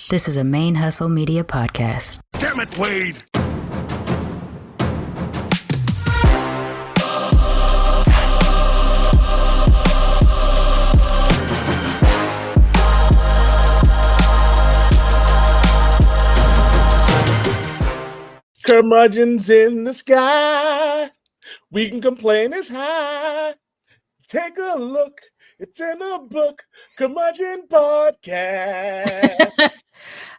This is a Main Hustle Media podcast. Damn it, Wade! Curmudgeons in the sky. We can complain as high. Take a look. It's in a book. Curmudgeon podcast.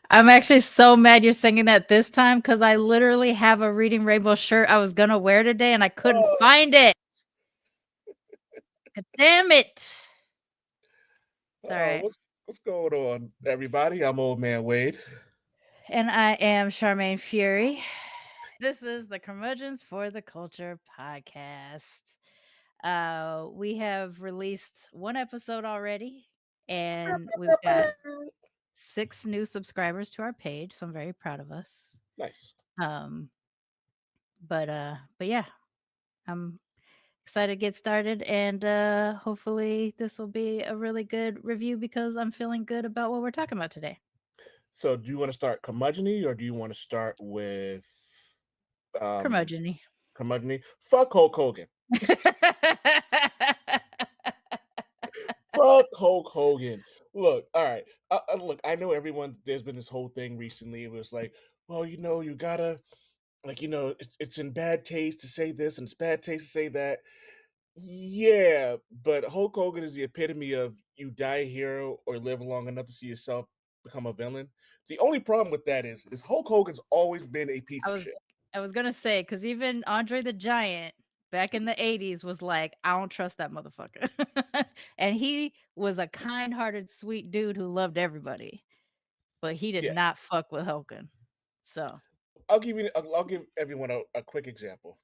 I'm actually so mad you're singing that this time because I literally have a Reading Rainbow shirt I was going to wear today and I couldn't find it. God damn it. It's all right. What's going on, everybody? I'm Old Man Wade. And I am Sharmane Fury. This is the Curmudgeons for the Culture podcast. We have released one episode already, and we've got 6 new subscribers to our page, so I'm very proud of us. Nice. But yeah, I'm excited to get started, and hopefully this will be a really good review because I'm feeling good about what we're talking about today. So, do you want to start curmudgeon-y or do you want to start with Curmudgeon-y? Curmudgeon-y? Fuck Hulk Hogan. Fuck Hulk Hogan. Look, all right. Look, I know everyone. There's been this whole thing recently. It was like, well, you gotta, it's in bad taste to say this and it's bad taste to say that. Yeah, but Hulk Hogan is the epitome of you die a hero or live long enough to see yourself become a villain. The only problem with that is Hulk Hogan's always been a piece of shit. I was gonna say, because even Andre the Giant back in the 80s was like, I don't trust that motherfucker. And he was a kind-hearted, sweet dude who loved everybody. But he did not fuck with Hogan. So I'll give everyone a quick example.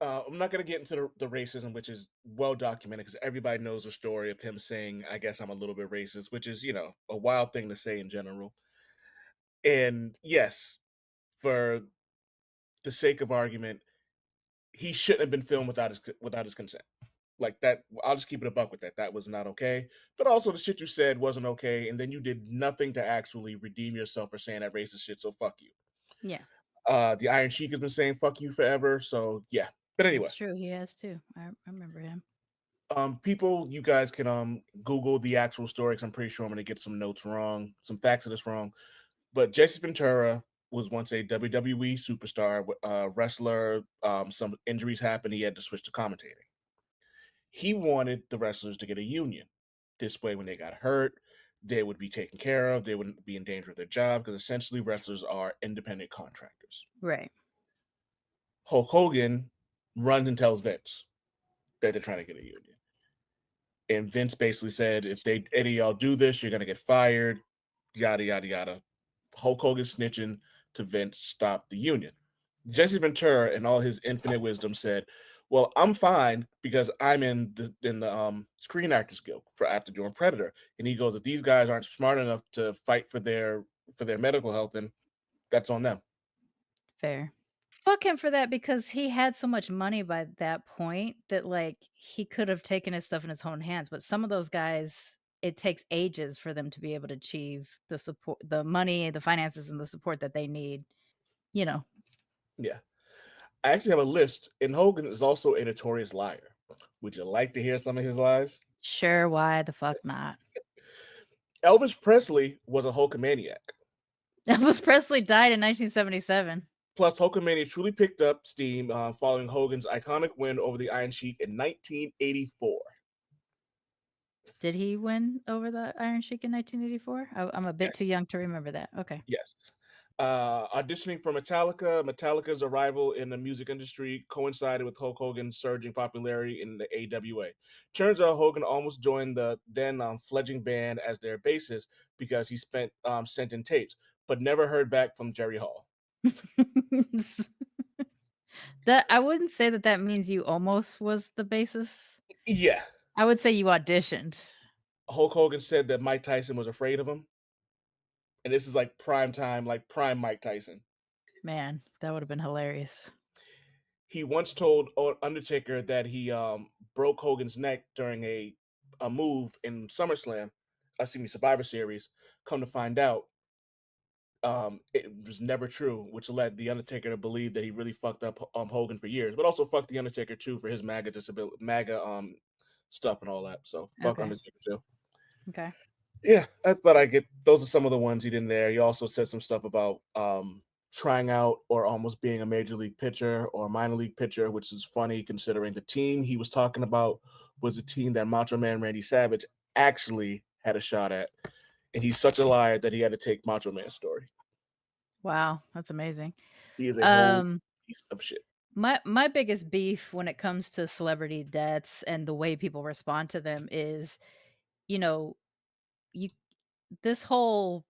I'm not going to get into the racism, which is well documented because everybody knows the story of him saying, I guess I'm a little bit racist, which is, a wild thing to say in general. And yes, for the sake of argument, he shouldn't have been filmed without his consent. Like that, I'll just keep it a buck with that. That was not okay. But also the shit you said wasn't okay. And then you did nothing to actually redeem yourself for saying that racist shit. So fuck you. yeah. The Iron Sheik has been saying fuck you forever. So yeah. But anyway. It's true, he has too. I remember him. People, you guys can Google the actual story because I'm pretty sure I'm gonna get some notes wrong, some facts of this wrong. But Jesse Ventura was once a WWE superstar, wrestler. Some injuries happened, he had to switch to commentating. He wanted the wrestlers to get a union. This way, when they got hurt, they would be taken care of. They wouldn't be in danger of their job because essentially wrestlers are independent contractors. Right. Hulk Hogan runs and tells Vince that they're trying to get a union. And Vince basically said, if any of y'all do this, you're going to get fired, yada, yada, yada. Hulk Hogan snitching to Vince stopped the union. Jesse Ventura, in all his infinite wisdom, said, well, I'm fine because I'm in the Screen Actors Guild for after doing Predator. And he goes, if these guys aren't smart enough to fight for their medical health, then that's on them. Fair. Fuck him for that because he had so much money by that point that like he could have taken his stuff in his own hands. But some of those guys, it takes ages for them to be able to achieve the support, the money, the finances, and the support that they need. Yeah. I actually have a list, and Hogan is also a notorious liar. Would you like to hear some of his lies? Sure, why the fuck not? Elvis Presley was a Hulkamaniac. Elvis Presley died in 1977. Plus, Hulkamania truly picked up steam following Hogan's iconic win over the Iron Sheik in 1984. Did he win over the Iron Sheik in 1984? I'm a bit too young to remember that. Okay. Yes. Auditioning for Metallica's arrival in the music industry coincided with Hulk Hogan's surging popularity in the AWA. Turns out Hogan almost joined the then fledgling band as their bassist because he sent in tapes, but never heard back from Jerry Hall. That I wouldn't say that means you almost was the bassist. Yeah. I would say you auditioned. Hulk Hogan said that Mike Tyson was afraid of him. And this is like prime time, like prime Mike Tyson. Man, that would have been hilarious. He once told Undertaker that he broke Hogan's neck during a move in SummerSlam. Survivor Series. Come to find out, it was never true, which led the Undertaker to believe that he really fucked up Hogan for years, but also fucked the Undertaker too for his MAGA disability, MAGA stuff and all that. So fuck Okay. Undertaker too. Okay. Yeah, I thought I get those are some of the ones he did in there. He also said some stuff about trying out or almost being a major league pitcher or minor league pitcher, which is funny considering the team he was talking about was a team that Macho Man Randy Savage actually had a shot at. And he's such a liar that he had to take Macho Man's story. Wow, that's amazing. He is a whole Um, piece of shit. my biggest beef when it comes to celebrity deaths and the way people respond to them is, you know, you this whole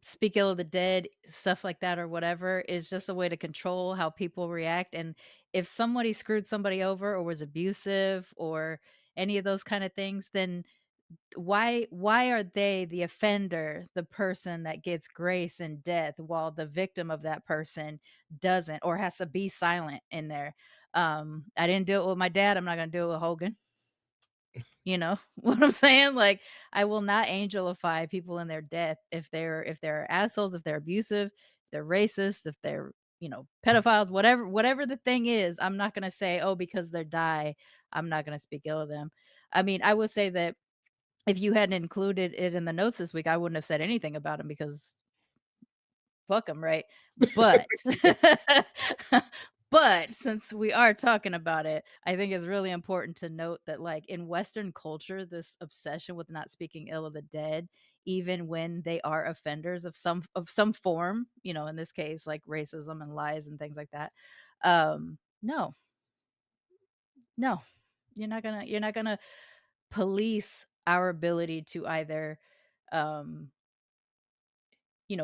speak ill of the dead, stuff like that or whatever is just a way to control how people react. And if somebody screwed somebody over or was abusive or any of those kind of things, then why are they the offender, the person that gets grace in death while the victim of that person doesn't or has to be silent in there? I didn't do it with my dad, I'm not gonna do it with Hogan. You know what I'm saying? Like, I will not angelify people in their death if they're assholes, if they're abusive, if they're racist, if they're, pedophiles, whatever the thing is, I'm not gonna say, "Oh, because they die, I'm not gonna speak ill of them." I mean, I would say that if you hadn't included it in the notes this week, I wouldn't have said anything about him because fuck him, right? But but since we are talking about it, I think it's really important to note that, like, in Western culture, this obsession with not speaking ill of the dead, even when they are offenders of some form, in this case, like racism and lies and things like that. No, no, you're not gonna police our ability to either um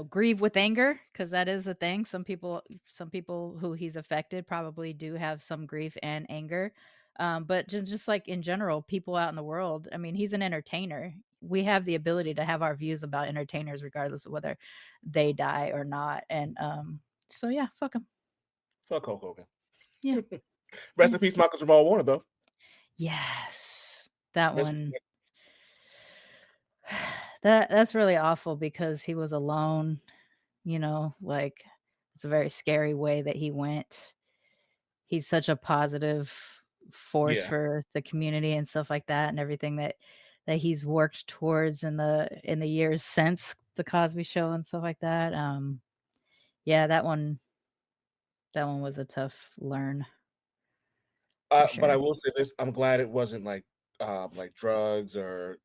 grieve with anger, because that is a thing. Some people who he's affected probably do have some grief and anger. But just like in general, people out in the world, I mean, he's an entertainer. We have the ability to have our views about entertainers regardless of whether they die or not. And so yeah, fuck him. Fuck Hulk Hogan. Yeah. Rest Yeah. in peace, Malcolm-Jamal Warner, though. Yes. That Rest- one. That's really awful because he was alone, like, it's a very scary way that he went. He's such a positive force yeah. for the community and stuff like that, and everything that he's worked towards in the years since the Cosby Show and stuff like that. Yeah, that one was a tough learn for But I sure. will say this: I'm glad it wasn't like drugs or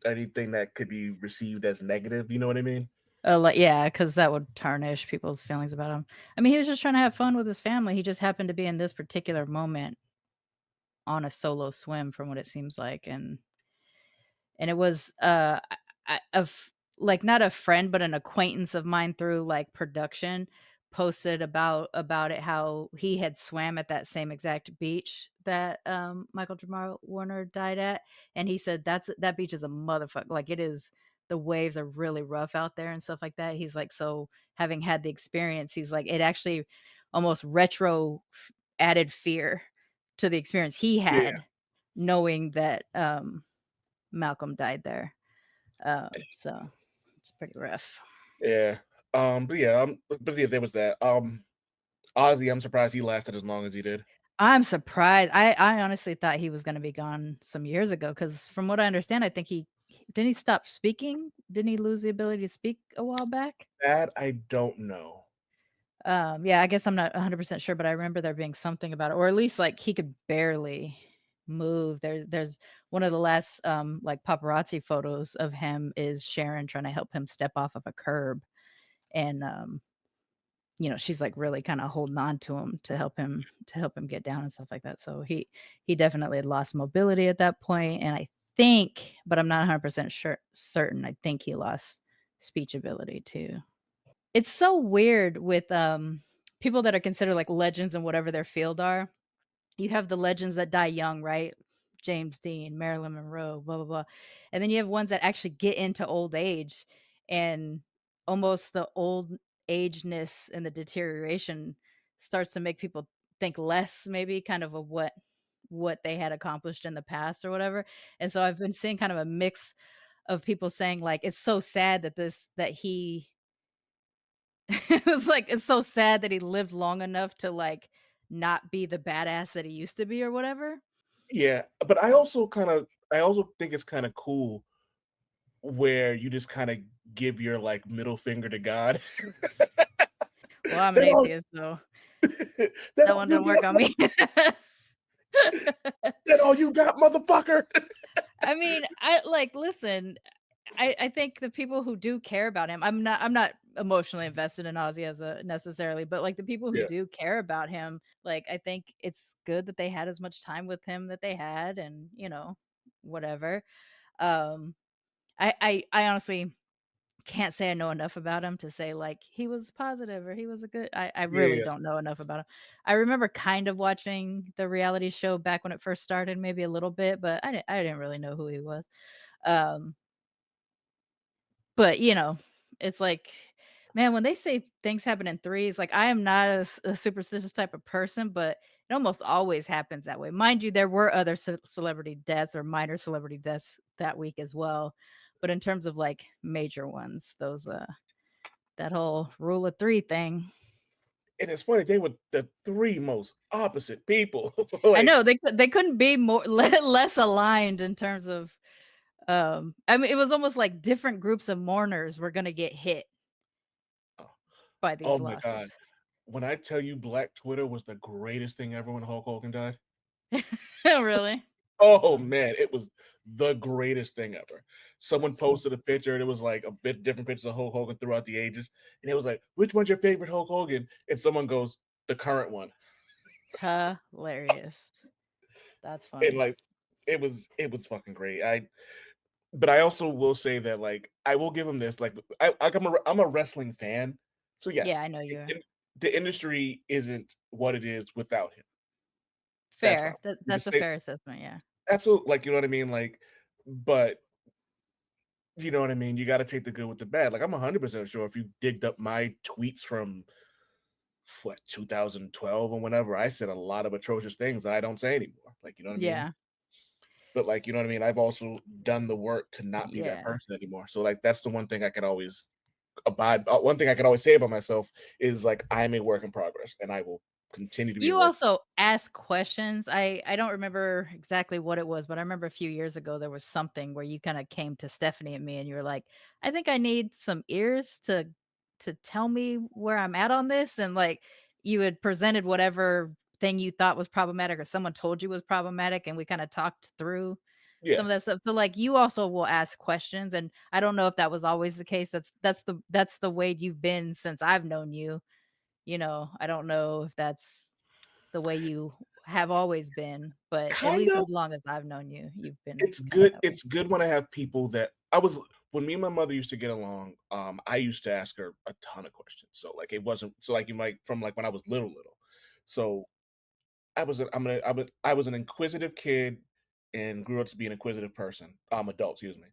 anything that could be received as negative. You know what I mean? Like, yeah, because that would tarnish people's feelings about him. I mean, he was just trying to have fun with his family. He just happened to be in this particular moment on a solo swim, from what it seems like, and it was of like not a friend but an acquaintance of mine through like production posted about it, how he had swam at that same exact beach that Michael Jamal Warner died at, and he said that beach is a motherfucker, like it is, the waves are really rough out there and stuff like that. He's like, so having had the experience, he's like, it actually almost added fear to the experience he Yeah, had, knowing that Malcolm died there. So it's pretty rough. yeah. But yeah, there was that. Oddly, I'm surprised he lasted as long as he did. I'm surprised. I honestly thought he was gonna be gone some years ago, because from what I understand, I think didn't he stop speaking? Didn't he lose the ability to speak a while back? That I don't know. Yeah, I guess I'm not 100% sure, but I remember there being something about it, or at least like he could barely move. There's one of the last like paparazzi photos of him is Sharon trying to help him step off of a curb, and she's like really kind of holding on to him to help him get down and stuff like that. So he definitely had lost mobility at that point, and I think, but I'm not 100% sure certain, I think he lost speech ability too. It's so weird with people that are considered like legends in whatever their field are. You have the legends that die young, right? James Dean, Marilyn Monroe, blah blah blah. And then you have ones that actually get into old age, and almost the old ageness and the deterioration starts to make people think less, maybe, kind of what they had accomplished in the past or whatever. And so I've been seeing kind of a mix of people saying like it's so sad that he it was like it's so sad that he lived long enough to like not be the badass that he used to be or whatever. Yeah, but I also think it's kind of cool where you just kind of give your like middle finger to God. Well, I'm an that all atheist, so that that all one you didn't work on got, me. that all you got, motherfucker. I mean, I like listen, I think the people who do care about him, I'm not emotionally invested in Ozzy as a necessarily, but like the people who Yeah, do care about him, like I think it's good that they had as much time with him that they had and, whatever. Um I honestly can't say I know enough about him to say like he was positive or he was a good I yeah, really yeah. don't know enough about him. I remember kind of watching the reality show back when it first started, maybe a little bit, but I didn't really know who he was. Um But, it's like, man, when they say things happen in threes, like, I am not a superstitious type of person, but it almost always happens that way. Mind you, there were other celebrity deaths or minor celebrity deaths that week as well. But in terms of, like, major ones, that whole rule of 3 thing. And it's funny, they were the three most opposite people. I like, know they couldn't be more less aligned in terms of, I mean, it was almost like different groups of mourners were gonna get hit oh, by oh these my losses. god, when I tell you Black Twitter was the greatest thing ever when Hulk Hogan died. Really? Oh man, it was the greatest thing ever. Someone That's funny. posted a picture and it was like a bit different pictures of Hulk Hogan throughout the ages. And it was like, which one's your favorite Hulk Hogan? And someone goes, the current one. Hilarious. That's And funny. like it was fucking great. But I also will say that like I will give him this. I'm a wrestling fan. So Yeah, yes, I know you are. the industry isn't what it is without him. That's fine. Fair. You can That's a say fair assessment, yeah. absolutely like you know what I mean? Like, but you know what I mean? You gotta take the good with the bad. Like, I'm 100% sure if you digged up my tweets from, 2012 or whenever, I said a lot of atrocious things that I don't say anymore. Like, you know what I mean? Yeah. But, like, you know what I mean? I've also done the work to not be that Yeah. person anymore. So, like, that's the one thing I could always one thing I could always say about myself is, like, I'm a work in progress, and I will continue to be a You work. also ask questions. I don't remember exactly what it was, but I remember a few years ago there was something where you kinda came to Stephanie and me and you were like, "I think I need some ears to tell me where I'm at on this," and, like, you had presented whatever thing you thought was problematic or someone told you was problematic, and we kinda talked through some Yeah. of that stuff. So, like, you also will ask questions, and I don't know if that was always the case. That's the way you've been since I've known you. I don't know if that's the way you have always been, but at Kind least of. as long as I've known you, you've been It's kinda good that way. it's good when I have people that I was when me and my mother used to get along, I used to ask her a ton of questions. So, like, it wasn't so, like, you might from, like, when I was little. So, I was an inquisitive kid and grew up to be an inquisitive person, adult, excuse me.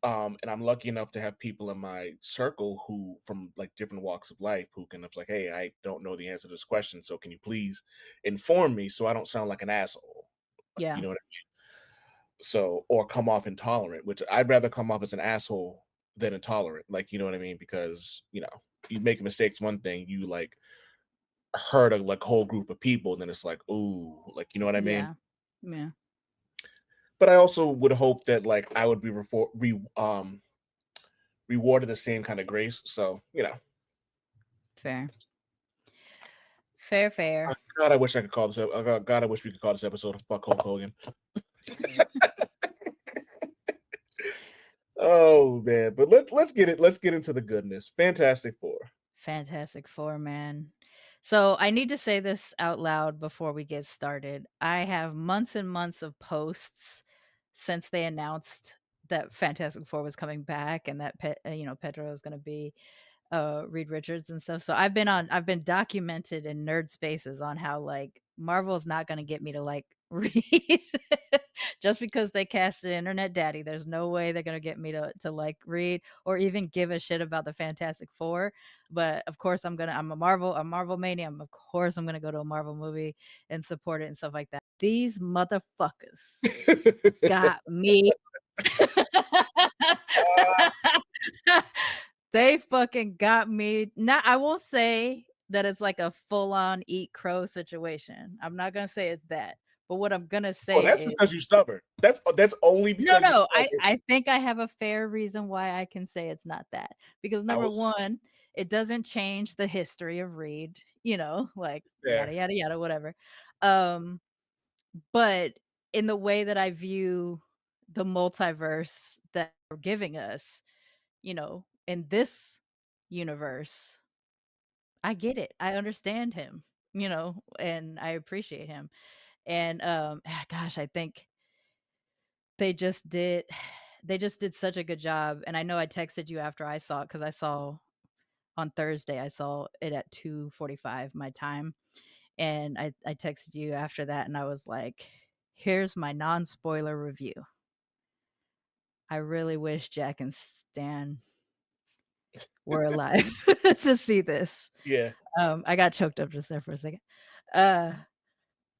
And I'm lucky enough to have people in my circle who from, like, different walks of life who can it's like, "Hey, I don't know the answer to this question, so can you please inform me so I don't sound like an asshole?" Like, you Yeah. know what so or come off intolerant, which I'd rather come off as an asshole than intolerant. Like, you know what I mean? Because, you make mistakes one thing, you like hurt a like whole group of people, then it's like, ooh, like you know what I mean? Yeah. Yeah. But I also would hope that like I would be rewarded the same kind of grace. So, Fair. Fair, fair. God, I wish I could call this. God, I wish we could call this episode of Fuck Hulk Hogan. Oh man, but let's get into the goodness. Fantastic Four. Fantastic Four, man. So I need to say this out loud before we get started. I have months and months of posts since they announced that Fantastic Four was coming back and that Pedro is going to be Reed Richards and stuff. So I've been documented in nerd spaces on how like Marvel's not gonna get me to like read just because they cast an internet daddy. There's no way they're gonna get me to like read or even give a shit about the Fantastic Four. But of course I'm a Marvel mania. Of course I'm gonna go to a Marvel movie and support it and stuff like that. These motherfuckers got me They fucking got me. Now, I will say that it's like a full-on eat crow situation. I'm not gonna say it's that, but what I'm gonna Oh, say that's just is because you stubborn. That's only no, because you're no, I stubborn. I think I have a fair reason why I can say it's not that. Because I number was 1, it doesn't change the history of Reed, like yada there. yada yada, whatever. Um, but in the way that I view the multiverse that they're giving us, in this universe, I get it. I understand him, and I appreciate him. And gosh, I think they just did they just did such a good job. And I know I texted you after I saw it because I saw on Thursday, I saw it at 2:45 my time. And I texted you after that and I was like, here's my non-spoiler review. I really wish Jack and Stan were alive to see this. Yeah. I got choked up just there for a second. Uh,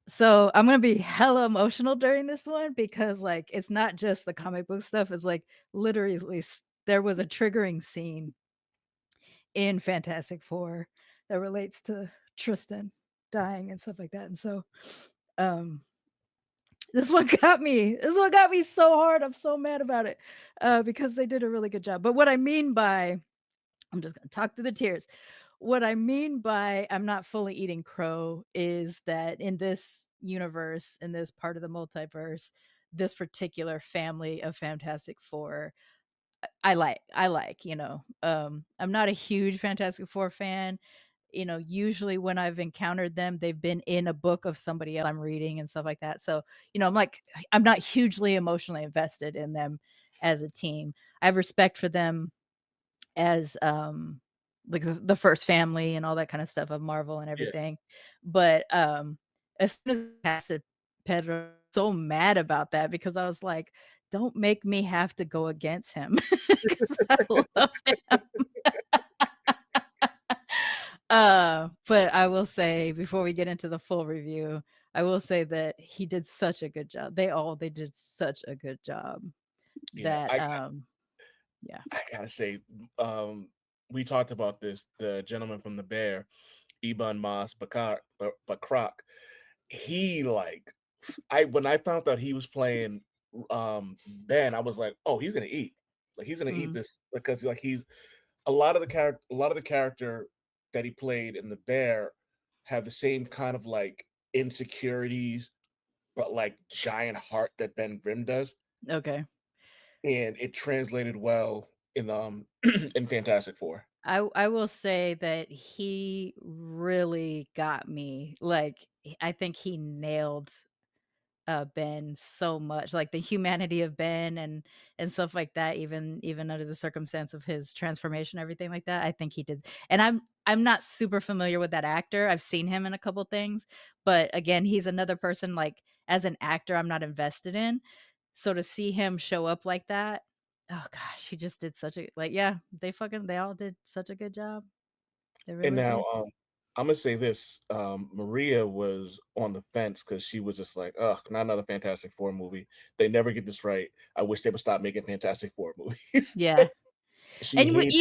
so I'm gonna be hella emotional during this one because, like, it's not just the comic book stuff, it's, like, literally there was a triggering scene in Fantastic Four that relates to Tristan dying and stuff like that, and so, um, this one got me so hard, I'm so mad about it, because they did a really good job, but what I mean by I'm just gonna talk through the tears. What I mean by I'm not fully eating crow is that in this universe, in this part of the multiverse, this particular family of Fantastic Four, I like. I'm not a huge Fantastic Four fan. Usually when I've encountered them, they've been in a book of somebody else I'm reading and stuff like that. So, I'm not hugely emotionally invested in them as a team. I have respect for them as, like the first family and all that kind of stuff of Marvel and Yeah. everything. But, as soon as they casted Pedro, so mad about that because I was like, "Don't make me have to go against him," because I love him. But I will say before we get into the full review, I will say that he did such a good job. They did such a good job Yeah. that, yeah. I gotta say, um, we talked about this. The gentleman from the Bear, Ibn Mas Bakrak. He like I when I found out he was playing Ben, I was like, oh, he's gonna eat. Like he's gonna eat Mm, this because like he's a lot of the character that he played in the Bear have the same kind of like insecurities, but like giant heart that Ben Grimm does. okay. And it translated well in in Fantastic Four. I will say that he really got me. Like, I think he nailed, Ben so much, like, the humanity of Ben and stuff like that, even under the circumstance of his transformation, everything like that, I think he did and I'm not super familiar with that actor, I've seen him in a couple things, but again, he's another person, like, as an actor, I'm not invested in, so to see him show up like that, oh gosh, he just did such a yeah, they all did such a good job. They And really now, did. I'm gonna say this, Maria was on the fence because she was just like, "Ugh, not another Fantastic Four movie. They never get this right. I wish they would stop making Fantastic Four movies." Yeah. She And hated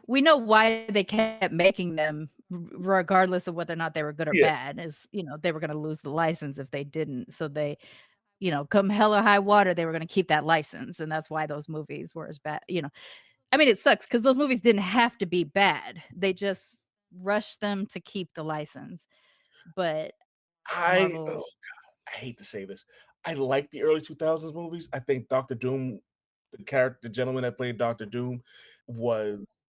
we know why they kept making them regardless of whether or not they were good or yeah, bad, is, they were gonna lose the license if they didn't, so they, come hell or high water, they were gonna keep that license, and that's why those movies were as bad. I mean, it sucks because those movies didn't have to be bad, they just rushed them to keep the license, but oh, Marvel I hate to say this. I like the early 2000s movies. I think Doctor Doom, the gentleman that played Doctor Doom was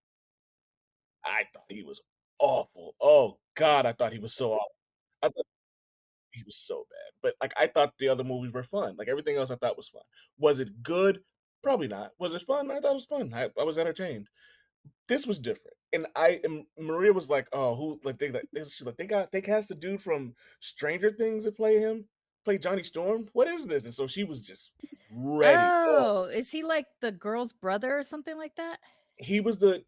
I thought he was awful. Oh god, I thought he was so awful. I thought he was so bad. But, like, I thought the other movies were fun. Like, everything else I thought was fun. Was it good? Probably not. Was it fun? I thought it was fun. I was entertained. This was different. And Maria was like, "Oh, who like she's like they cast the dude from Stranger Things to play Johnny Storm. What is this?" And so she was just ready. Oh, Oh, is he like the girl's brother or something like that? he was the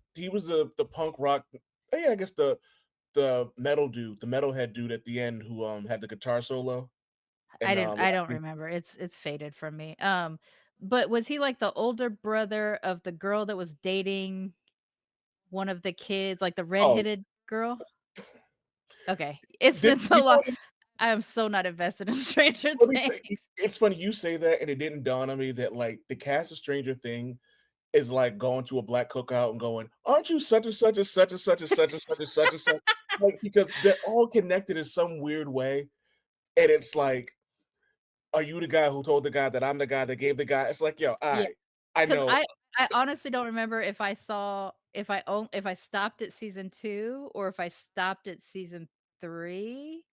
punk rock. Yeah, I guess the metal dude, the metalhead dude at the end who had the guitar solo. And I last don't season. remember. It's faded from me. But was he like the older brother of the girl that was dating one of the kids, like the Oh, redheaded girl? Okay. It's been this you so know long. what? I am so not invested in Stranger Let me Things. say, it's funny you say that, and it didn't dawn on me that like the cast of Stranger Thing is like going to a black cookout and going, "Aren't you such and such and such and such and such and such and such and such?" Like because they're all connected in some weird way, and it's like, "Are you the guy who told the guy that I'm the guy that gave the guy?" It's like, "Yo, Yeah, I because know." I honestly don't remember if I saw if I stopped at season 2 or if I stopped at season 3.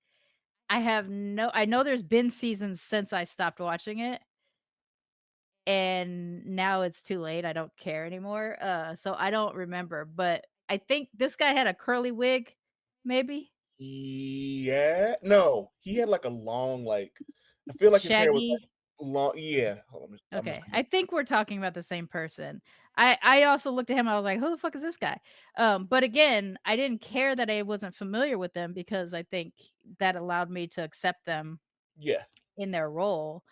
I know there's been seasons since I stopped watching it, and now it's too late, I don't care anymore, so I don't remember, but I think this guy had a curly wig, maybe? Yeah, no, he had like a long, like, I feel like his hair was like Shaggy? long. Yeah, hold on, I'm just Okay, gonna. I think we're talking about the same person. I also looked at him, I was like, "Who the fuck is this guy?" But again, I didn't care that I wasn't familiar with them because I think that allowed me to accept them Yeah, in their role.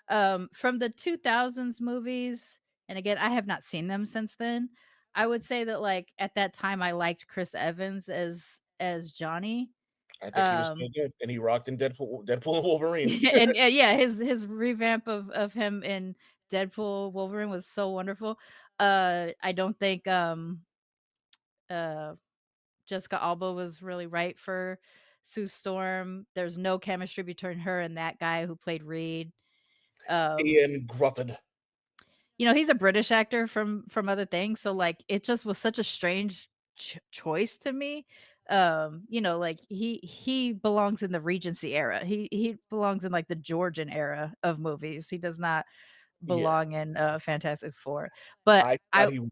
From the 2000s movies, and again, I have not seen them since then. I would say that, like, at that time, I liked Chris Evans as Johnny. I think he was Um, still good, and he rocked in Deadpool and Wolverine. and yeah, his revamp of him in Deadpool Wolverine was so wonderful. I don't think uh Jessica Alba was really right for Sue Storm. There's no chemistry between her and that guy who played Reed. Um, Ian Grutted. he's a British actor from other things, so like it just was such a strange choice to me. Like he belongs in the Regency era. He belongs in like the Georgian era of movies. He does not Yeah, belong in Fantastic Four. But I thought I he was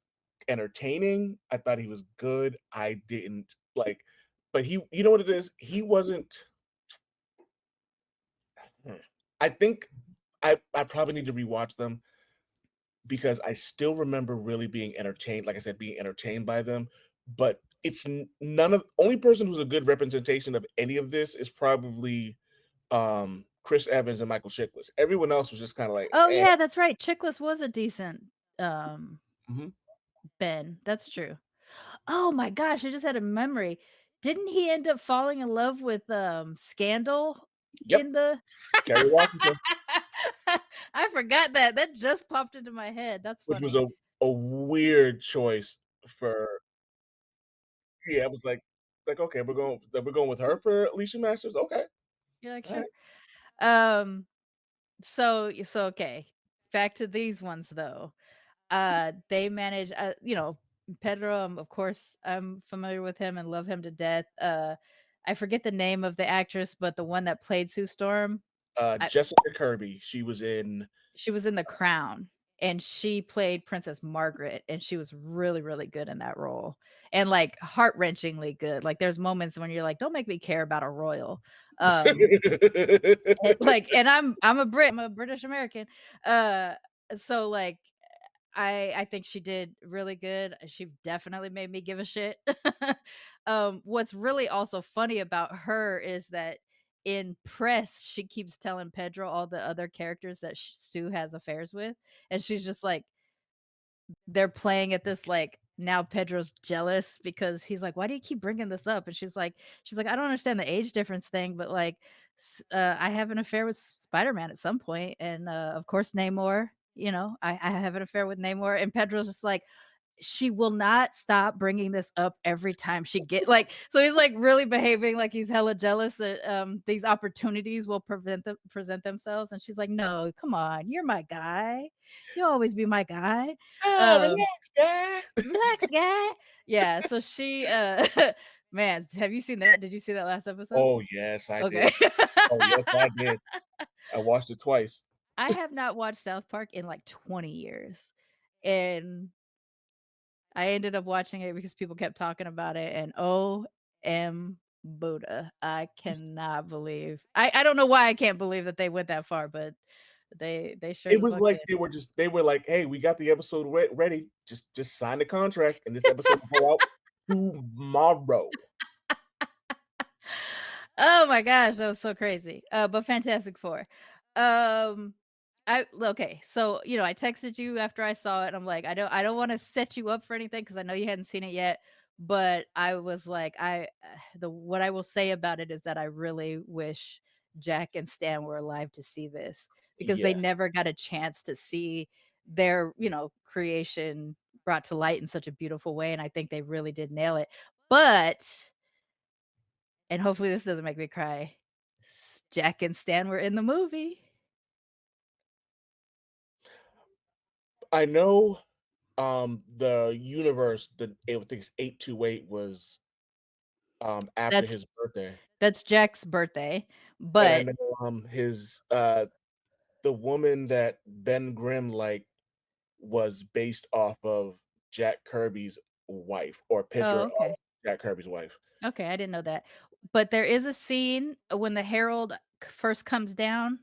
entertaining. I thought he was good. I didn't like, but you know what it is? He wasn't. Hmm. I think I probably need to rewatch them because I still remember really being entertained. Like I said, being entertained by them. But it's none of only person who's a good representation of any of this is probably Chris Evans and Michael Chiklis. Everyone else was just kind of like, Oh eh. yeah, that's right. Chickless was a decent um Mhm. Ben. That's true. Oh my gosh, I just had a memory. Didn't he end up falling in love with, Scandal Yep, in the Kerry Washington, I forgot that. That just popped into my head. That's which was funny. a weird choice for. Yeah, I was like, okay, we're going with her for Alicia Masters. Okay, You're like, all "Sure." right. Um, so okay, back to these ones though. They manage, Pedro, of course, I'm familiar with him and love him to death. I forget the name of the actress, but the one that played Sue Storm, I Jessica Kirby, she was in. she was in The Crown, and she played Princess Margaret, and she was really, really good in that role, and, like, heart-wrenchingly good. Like, there's moments when you're like, "Don't make me care about a royal." Um, and I'm a Brit, I'm a British American. Uh, so, like, I think she did really good. She definitely made me give a shit. What's really also funny about her is that in press, she keeps telling Pedro all the other characters that Sue has affairs with, and she's just like, they're playing at this like now Pedro's jealous because he's like, "Why do you keep bringing this up?" And she's like, "I don't understand the age difference thing, but like, I have an affair with Spider-Man at some point, and of course Namor. I have an affair with Namor." And Pedro's just like, she will not stop bringing this up every time she get like so he's like really behaving like he's hella jealous that these opportunities will present themselves, and she's like, "No, come on, you're my guy, you'll always be my guy." Ah, um relax, guy. Relax, guy. Yeah, so she man, have you seen that? Did you see that last episode? Oh yes, I Okay. did. Oh yes, I did. I watched it twice. I have not watched South Park in like 20 years, and I ended up watching it because people kept talking about it, and OM Buddha. I cannot believe. I don't know why I can't believe that they went that far, but they sure It the was fuck like did. they were like, "Hey, we got the episode ready. Just sign the contract, and this episode will go out tomorrow." Oh my gosh, that was so crazy. But Fantastic Four. Um Okay, so, I texted you after I saw it, I'm like, I don't wanna set you up for anything because I know you hadn't seen it yet, but I was like, the what I will say about it is that I really wish Jack and Stan were alive to see this because they Yeah. never got a chance to see their, creation brought to light in such a beautiful way, and I think they really did nail it. But and hopefully this doesn't make me cry, Jack and Stan were in the movie. I know, the universe, I think it's 828 was, after That's his birthday, That's Jack's birthday, and I but know, the woman that Ben Grimm liked was based off of Jack Kirby's wife, or a picture oh, of okay. Jack Kirby's wife. Okay, I didn't know that. But there is a scene when the herald first comes down,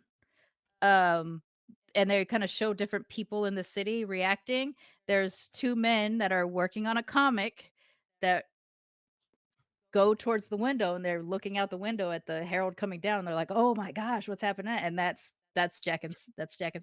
um, and they kinda show different people in the city reacting. There's 2 men that are working on a comic that go towards the window, and they're looking out the window at the herald coming down, and they're like, "Oh my gosh, what's happening?" And that's Jack and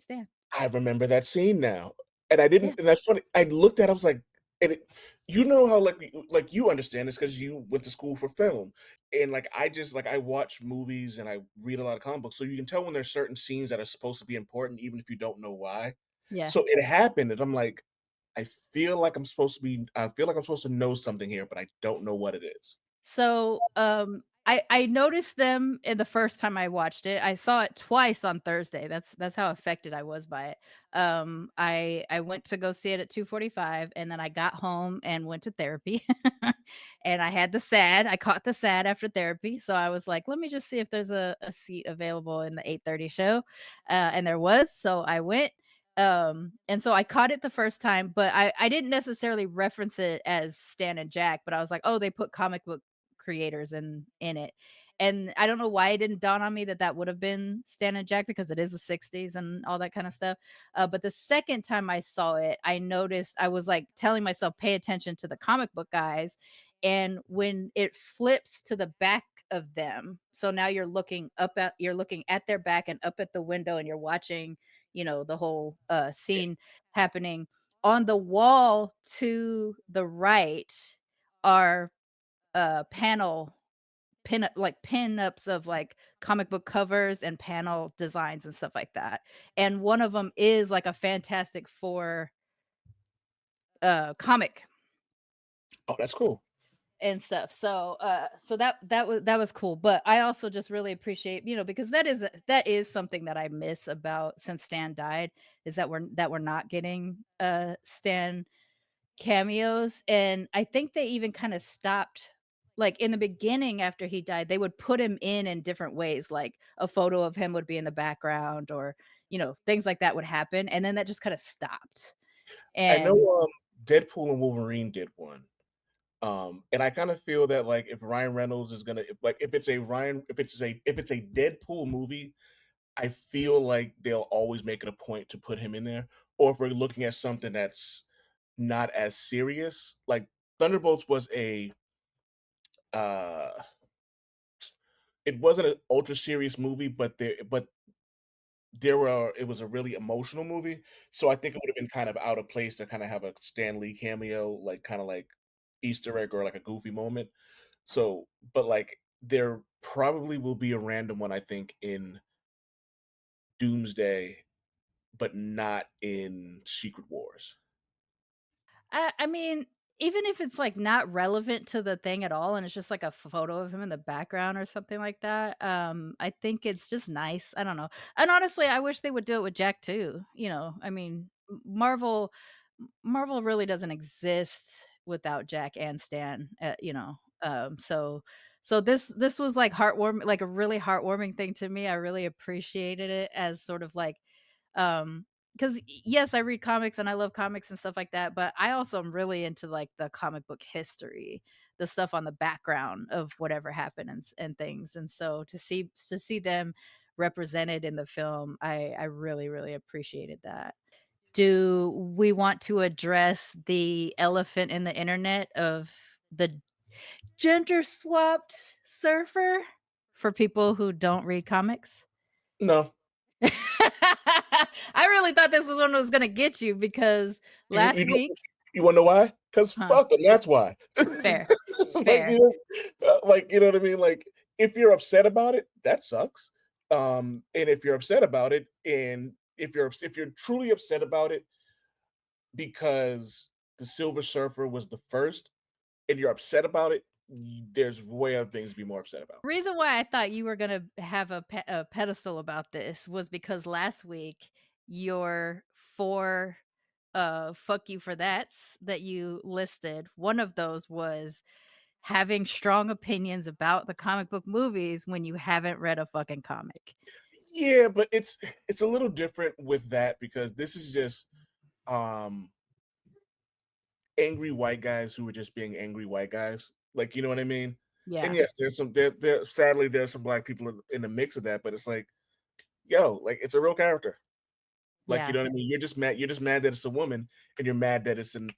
Stan. I remember that scene now, and Yeah, that's funny, I looked at it, I was like, and it you know how, like, you understand this because you went to school for film, and, like, I watch movies and I read a lot of comic books, so you can tell when there's certain scenes that are supposed to be important even if you don't know why. yeah. So it happened, and I'm like, I feel like I'm supposed to know something here, but I don't know what it is. So, I noticed them in the first time I watched it. I saw it twice on Thursday. That's how affected I was by it. I went to go see it at 2:45, and then I got home and went to therapy. And I had the SAD. I caught the SAD after therapy, so I was like, "Let me just see if there's a seat available in the 8:30 show." And there was, so I went. And so I caught it the first time, but I didn't necessarily reference it as Stan and Jack, but I was like, "Oh, they put comic book creators in it." And I don't know why it didn't dawn on me that that would have been Stan and Jack because it is the '60s and all that kind of stuff. But the second time I saw it, I noticed I was like telling myself, pay attention to the comic book guys. And when it flips to the back of them, so now you're looking at their back and up at the window and you're watching, the whole scene happening. On the wall to the right are panel pin-ups of, like, comic book covers and panel designs and stuff like that, and one of them is, like, a Fantastic Four, comic Oh, that's cool. and stuff, so that was cool, but I also just really appreciate, because that is something that I miss about since Stan died, is that we're not getting, Stan cameos, and I think they even kinda stopped like, in the beginning after he died, they would put him in different ways, like, a photo of him would be in the background or, things like that would happen, and then that just kinda stopped, I know, and Deadpool and Wolverine did one, and I kinda feel that, like, if Ryan Reynolds is gonna if it's a Deadpool movie, I feel like they'll always make it a point to put him in there, or if we're looking at something that's not as serious, like, Thunderbolts was uh it wasn't an ultra serious movie, but it was a really emotional movie, so I think it would've been kind of out of place to kinda have a Stan Lee cameo, like, kinda like Easter egg or like a goofy moment. So but, like, there probably will be a random one, I think, in Doomsday, but not in Secret Wars. I mean, even if it's, like, not relevant to the thing at all, and it's just, like, a photo of him in the background or something like that, I think it's just nice, I don't know, and honestly, I wish they would do it with Jack too, I mean, Marvel really doesn't exist without Jack and Stan, so this was, like, like, a really heartwarming thing to me, I really appreciated it as sort of, like, um, because yes, I read comics and I love comics and stuff like that, but I also am really into like the comic book history, the stuff on the background of whatever happened and things. And so to see them represented in the film, I really really appreciated that. Do we want to address the elephant in the internet of the gender swapped surfer for people who don't read comics? No. I really thought this was one that was gonna get you because You last week, you wanna know why? Because huh? fuck them. That's why. Fair, Like, fair. you know what I mean? Like, if you're upset about it, that sucks. And if you're upset about it, and if you're truly upset about it because the Silver Surfer was the first, and you're upset about it, there's way other things to be more upset about. Reason why I thought you were gonna have a pedestal about this was because last week your 4 fuck you for that's that you listed, one of those was having strong opinions about the comic book movies when you haven't read a fucking comic. Yeah, but it's a little different with that because this is just um angry white guys who are just being angry white guys. Like, you know what I mean? And Yeah. yes, there sadly there's some black people in the mix of that, but it's like, yo, like it's a real character. Like, you Yeah. know what I mean? You're just mad that it's a woman, and you're mad that it's an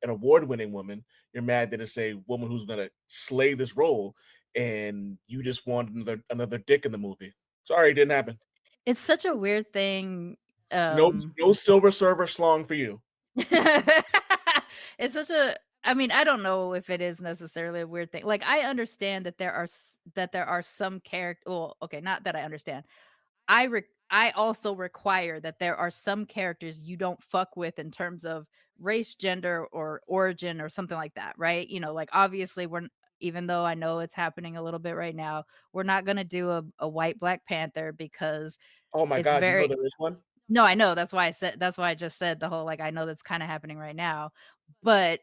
award-winning woman. You're mad that it's a woman who's gonna slay this role, and you just want another dick in the movie. Sorry, it didn't happen. It's such a weird thing, No um no Silver Server slong for you. it's such a I mean, I don't know if it is necessarily a weird thing. Like, I understand that there are some character. Well, okay, not that I understand. I also require that there are some characters you don't fuck with in terms of race, gender, or origin or something like that, right? Like, obviously, even though I know it's happening a little bit right now, we're not gonna do a white Black Panther because Oh my it's god, you know very there is one? no, I know, that's why I just said the whole, like, I know that's kinda happening right now, but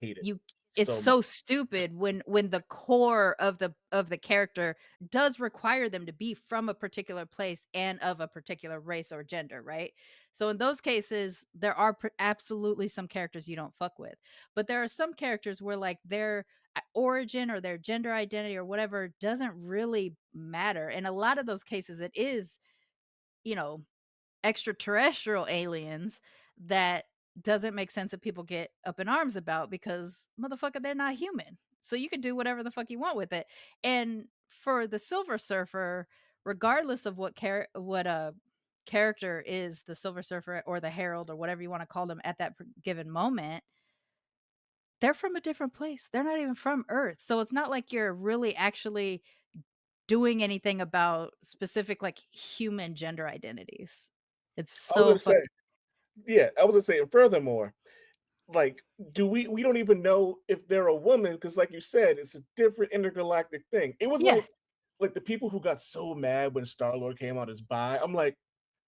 Hate it you it's so much. so stupid when the core of the character does require them to be from a particular place and of a particular race or gender, right? So in those cases, there are absolutely some characters you don't fuck with, but there are some characters where like their origin or their gender identity or whatever doesn't really matter. In a lot of those cases, it is, you know, extraterrestrial aliens that doesn't make sense that people get up in arms about because motherfucker, they're not human. So you can do whatever the fuck you want with it. And for the Silver Surfer, regardless of what character is the Silver Surfer or the Herald or whatever you want to call them at that given moment, they're from a different place. They're not even from Earth. So it's not like you're really actually doing anything about specific like human gender identities. It's I was so gonna fuck. say, yeah, I was gonna say, and furthermore, like, do we don't even know if they're a woman because, like you said, it's a different intergalactic thing. It was Yeah, like the people who got so mad when Star Lord came out as bi. I'm like,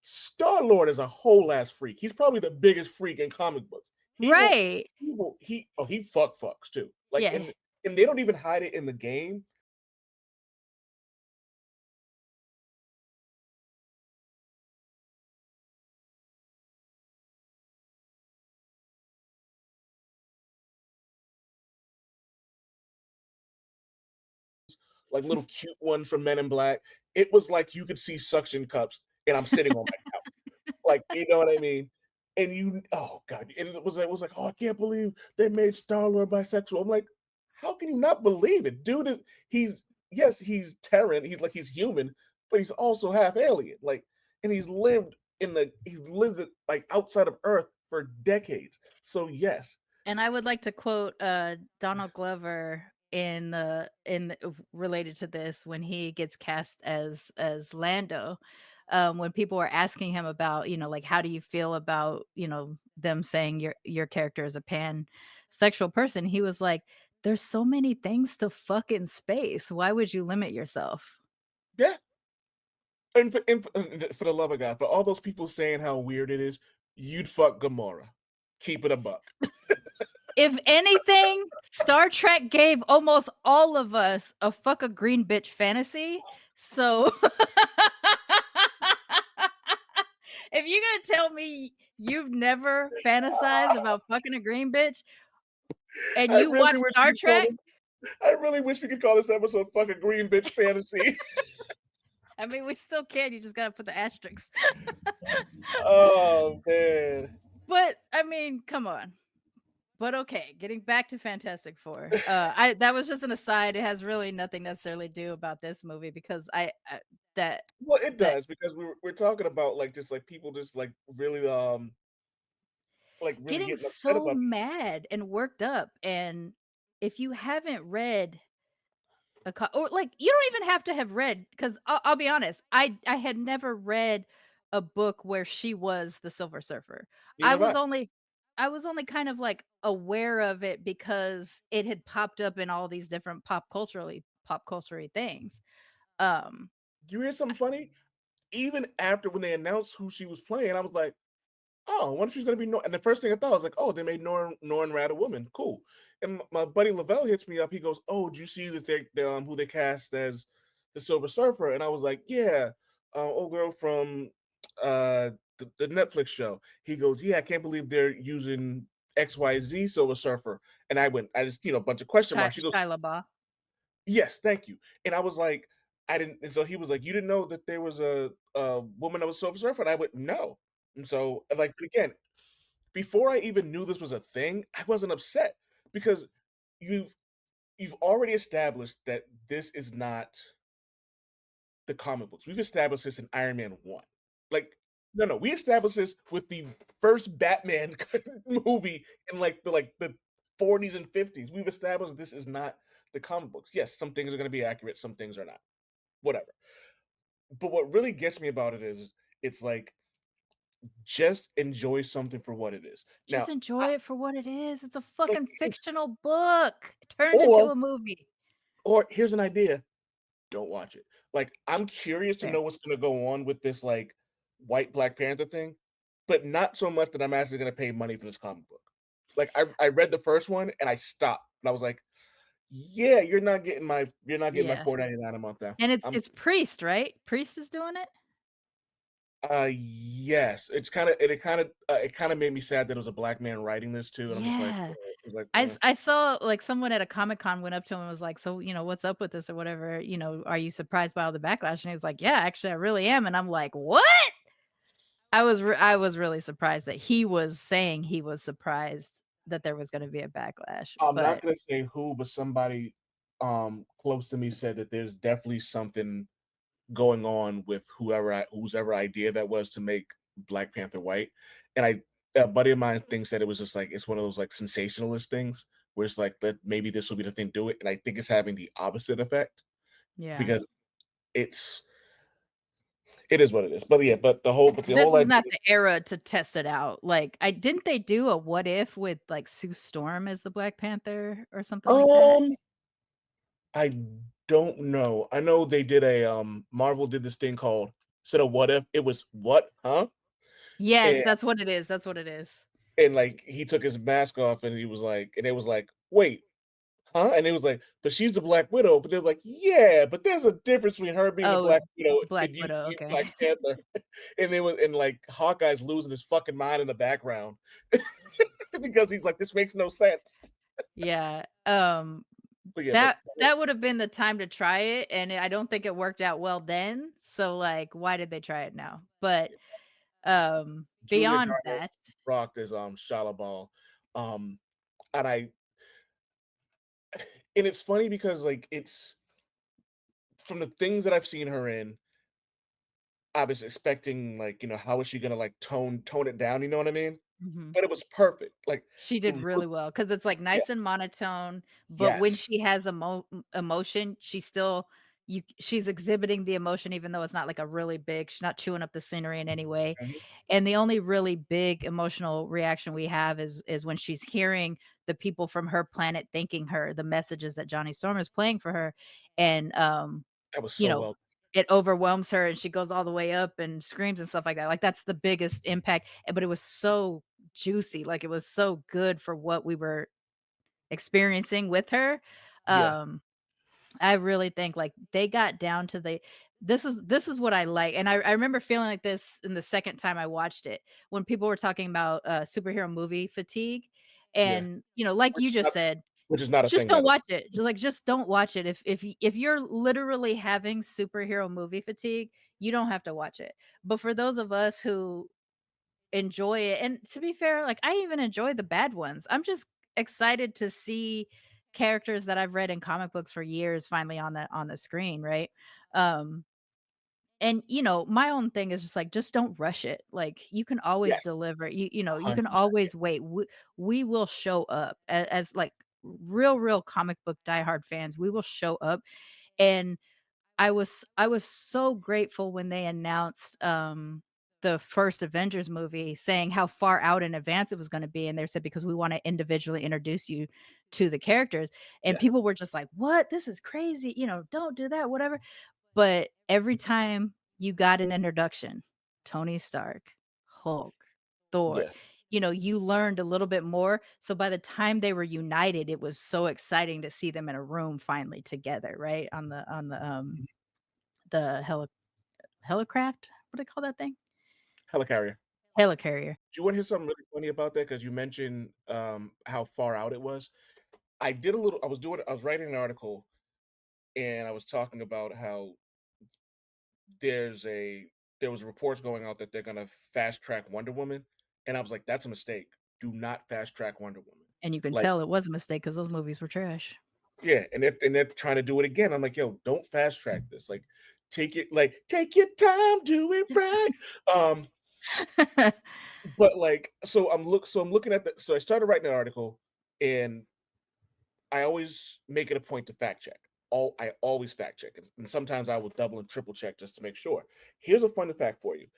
Star Lord is a whole ass freak. He's probably the biggest freak in comic books. right. He fucks too. Like, Yeah, and they don't even hide it in the game. Like little cute ones from Men in Black. It was like you could see suction cups, and I'm sitting on my couch. Like, you know what I mean? And oh god, and it was like, oh, I can't believe they made Star Lord bisexual. I'm like, how can you not believe it, dude? He's yes, he's Terran. He's human, but he's also half alien. Like, and he's lived like outside of Earth for decades. So yes, and I would like to quote, Donald Glover related to this when he gets cast as Lando, when people were asking him about, like, "How do you feel about, them saying your character is a pansexual person?" He was like, "There's so many things to fuck in space. Why would you limit yourself?" yeah. And for the love of God, for all those people saying how weird it is, you'd fuck Gamora. Keep it a buck. If anything, Star Trek gave almost all of us a "fuck a green bitch" fantasy, so if you're gonna tell me you've never fantasized about fucking a green bitch and I you really watch wish Star we could call Trek, this. I really wish we could call this episode "Fucking Green Bitch Fantasy." I mean, we still can, you just gotta put the asterisks. Oh man. But, I mean, come on. But okay, getting back to Fantastic Four. That was just an aside. It has really nothing necessarily to do about this movie because I that Well, it that does because we're talking about like just like people just like really getting getting upset so about this. mad and worked up, and if you haven't read or like you don't even have to have read because I'll be honest, I had never read a book where she was the Silver Surfer. I Neither have was I. only I was only kind of like aware of it because it had popped up in all these different pop culturally things. Um You hear something funny? Even after when they announced who she was playing, I was like, oh, I wonder if she's gonna be Nor. And the first thing I thought was like, oh, they made Norn Rad a woman. Cool. And my buddy Lavelle hits me up. He goes, oh, did you see that they who they cast as the Silver Surfer? And I was like, yeah, old girl from the Netflix show. He goes, yeah, I can't believe they're using XYZ Silver Surfer. And I just a bunch of question marks. She goes, Shia LaBeouf. yes, thank you. And I was like, I didn't. And so he was like, you didn't know that there was a woman that was Silver Surfer? And I went, no. And so, like, again, before I even knew this was a thing, I wasn't upset because you've you've already established that this is not the comic books. We've established this in Iron Man 1. Like, no, we established this with the first Batman movie in like the 40s and 50s. We've established this is not the comic books. Yes, some things are going to be accurate, some things are not. Whatever. But what really gets me about it is it's like just enjoy something for what it is. Just Now, I, enjoy it for what it is. It's a like, fucking fictional book turned into or a movie. here's an idea. Don't watch it. Like, I'm curious to Fair. know what's gonna go on with this, like, white Black Panther thing, but not so much that I'm actually gonna pay money for this comic book. Like, I read the first one and I stopped, and I was like, "Yeah, you're not getting my Yeah. $4.99 a month now." And it's I'm it's Priest, right? Priest is doing it? yes, it kinda made me sad that it was a black man writing this too, and I'm just like, Yeah. it was like, I saw, like, someone at a Comic Con went up to him and was like, "So, what's up with this or whatever, are you surprised by all the backlash?" And he was like, "Yeah, actually, I really am." And I'm like, "What?" I was really surprised that he was saying he was surprised that there was gonna be a backlash, I'm not but gonna say who, but somebody, close to me said that there's definitely something going on with whose ever idea that was to make Black Panther white. And a buddy of mine thinks that it was just like it's one of those like sensationalist things where it's like that maybe this will be the thing to do it. And I think it's having the opposite effect yeah. because it's it is what it is. But yeah, but the whole This is idea. not the era to test it out. Like, I didn't they do a what if with, like, Sue Storm as the Black Panther or something like that? Um I don't know. I know they did Marvel did this thing called instead of what if it was what, huh? Yes, And that's what it is, that's what it is. like he took his mask off and he was like and it was like, wait, huh? And it was like, but she's the Black Widow. But they're like, yeah, but there's a difference between her being the Oh, it Black was Widow Black and you Widow, being okay. Black Panther. And it was and like Hawkeye's losing his fucking mind in the background because he's like, this makes no sense. Yeah, But yeah, that would have been the time to try it, and I don't think it worked out well then, so, like, why did they try it now? But, Julia beyond Garner that rocked as Shalabal. Um and I and it's funny because like it's from the things that I've seen her in, I was expecting like, how is she gonna like tone it down, you know what I mean? mhm. But it was perfect. Like She the did really well because it's, like, yeah, nice and monotone, but when yes. she has emotion, she's exhibiting the emotion even though it's not, like, a really big she's not chewing up the scenery in any way, Mhm. and the only really big emotional reaction we have is when she's hearing the people from her planet thanking her, the messages that Johnny Storm is playing for her, and, That was you so know, well. it overwhelms her and she goes all the way up and screams and stuff like that, like, that's the biggest impact, but it was so juicy, like, it was so good for what we were experiencing with her. Yeah. Um, I really think, like, they got down to the this is what I like, and I remember feeling like this in the second time I watched it, when people were talking about, superhero movie fatigue, Yeah. and, like Which you is just not said, which is not a just thing, by don't the way. watch it. Like, just don't watch it. If you're literally having superhero movie fatigue, you don't have to watch it. But for those of us who enjoy it, and to be fair, like, I even enjoy the bad ones. I'm just excited to see characters that I've read in comic books for years finally on the screen, right? Um, and, my own thing is just like, just don't rush it. Like, you can always Yes, deliver. You can 100%. always wait. We will show up as like real comic book diehard fans. We will show up. And I was so grateful when they announced, the first Avengers movie, saying how far out in advance it was gonna be, and they said, "Because we wanna individually introduce you to the characters," and Yeah, people were just like, "What? This is crazy, don't do that, whatever." But every time you got an introduction, Tony Stark, Hulk, Thor, yeah, you learned a little bit more, so by the time they were united, it was so exciting to see them in a room finally together, right? The helicraft? What do they call that thing? helicarrier. Helicarrier. Do you wanna hear something really funny about that? Because you mentioned, how far out it was. I was writing an article, and I was talking about how there's a there was reports going out that they're gonna fast track Wonder Woman, and I was like, "That's a mistake. Do not fast track Wonder Woman." And you can Like, tell it was a mistake because those movies were trash. yeah, and they're trying to do it again. I'm like, "Yo, don't fast track this. Like, take your time, do it right." Um, but, like, so I'm looking at I started writing an article, and I always make it a point to fact check. I always fact check, and sometimes I will double and triple check just to make sure. Here's a fun fact for you.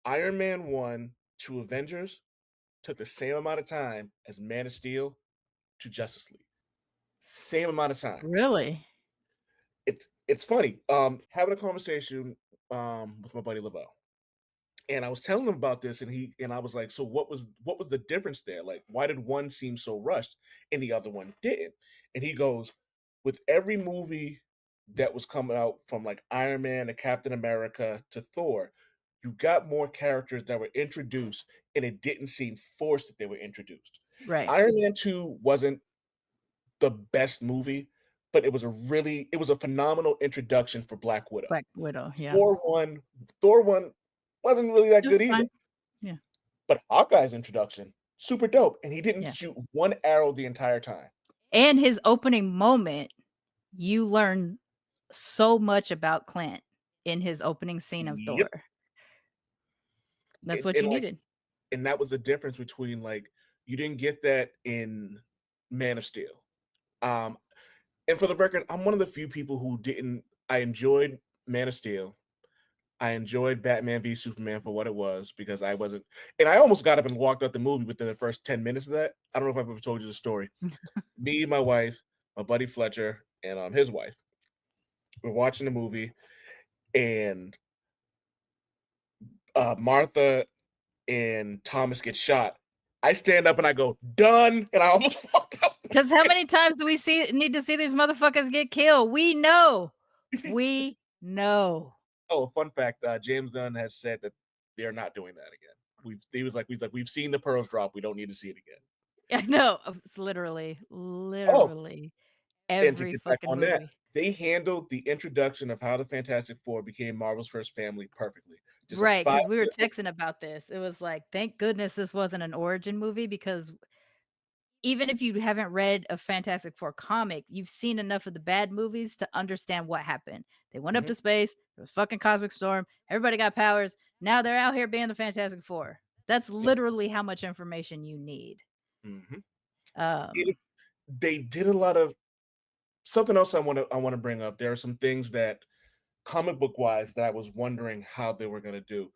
Iron Man 1 to Avengers took the same amount of time as Man of Steel to Justice League. Same amount of time. Really? It's funny. Having a conversation with my buddy Lavelle. And I was telling him about this, and I was like, "So what was the difference there? Like, why did one seem so rushed and the other one didn't?" And he goes, "With every movie that was coming out from like Iron Man to Captain America to Thor, you got more characters that were introduced, and it didn't seem forced that they were introduced. Right. Iron Man 2 wasn't the best movie, but it was a phenomenal introduction for Black Widow. Black Widow, yeah. Thor 1 Thor 1 wasn't really that It was good either. fine. Yeah, But Hawkeye's introduction, super dope, and he didn't yeah. shoot one arrow the entire time. And his opening moment, you learn so much about Clint in his opening scene of Yep, Thor. That's and what and, you like needed. and that was the difference between, like, you didn't get that in Man of Steel. Um, and for the record, I'm one of the few people who didn't I enjoyed Man of Steel. I enjoyed Batman v Superman for what it was because I wasn't and I almost got up and walked out the movie within the first 10 minutes of that. I don't know if I've ever told you the story. Me, my wife, my buddy Fletcher, and, his wife, we're watching the movie, and Martha and Thomas get shot. I stand up and I go, "Done," and I almost walked out. Because how many times do we need to see these motherfuckers get killed? We know. We know. Oh, fun fact, James Gunn has said that they're not doing that again. We've seen the pearls drop. We don't need to see it again. I know. It's literally, Oh, literally and to every get back fucking on that, movie. they handled the introduction of how the Fantastic Four became Marvel's first family perfectly. Just a Right, 5 because we were different texting about this. It was like, thank goodness this wasn't an origin movie because even if you haven't read a Fantastic Four comic, you've seen enough of the bad movies to understand what happened. They went up mhm, to space, there was fucking cosmic storm, everybody got powers. Now they're out here being the Fantastic Four. That's yeah, literally how much information you need. mhm. It Um, they did a lot of something else I wanna bring up. There are some things that comic book wise that I was wondering how they were gonna do,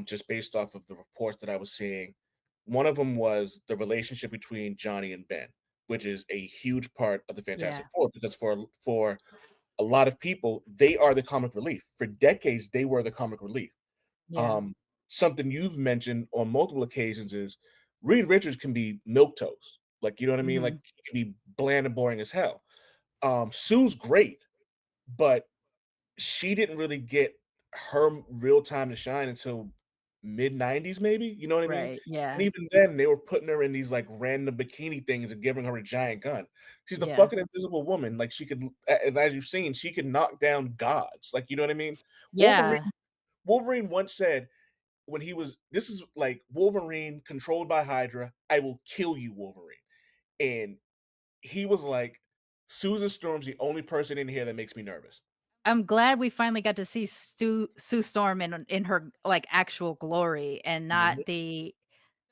just based off of the reports that I was seeing. One of them was the relationship between Johnny and Ben, which is a huge part of the yeah, Fantastic Four because for a lot of people, they are the comic relief. For decades, they were the comic relief. yeah, Um, Something you've mentioned on multiple occasions is Reed Richards can be milquetoast. Like, you know what I mean? Like, mhm, he can be bland and boring as hell. Sue's great, but she didn't really get her real time to shine until mid 90s, maybe, you know what I mean? right, And yeah, even then, they were putting her in these, like, random bikini things and giving her a giant gun. She's the yeah, fucking invisible woman, like, she could and as you've seen, she could knock down gods, like, you know what I mean? Wolverine yeah, Wolverine once said when he was this is like, "Wolverine controlled by Hydra, I will kill you, Wolverine." and he was like, Susan Storm's the only person in here that makes me nervous. I'm glad we finally got to see Sue Storm in her, like, actual glory and Mhm, not the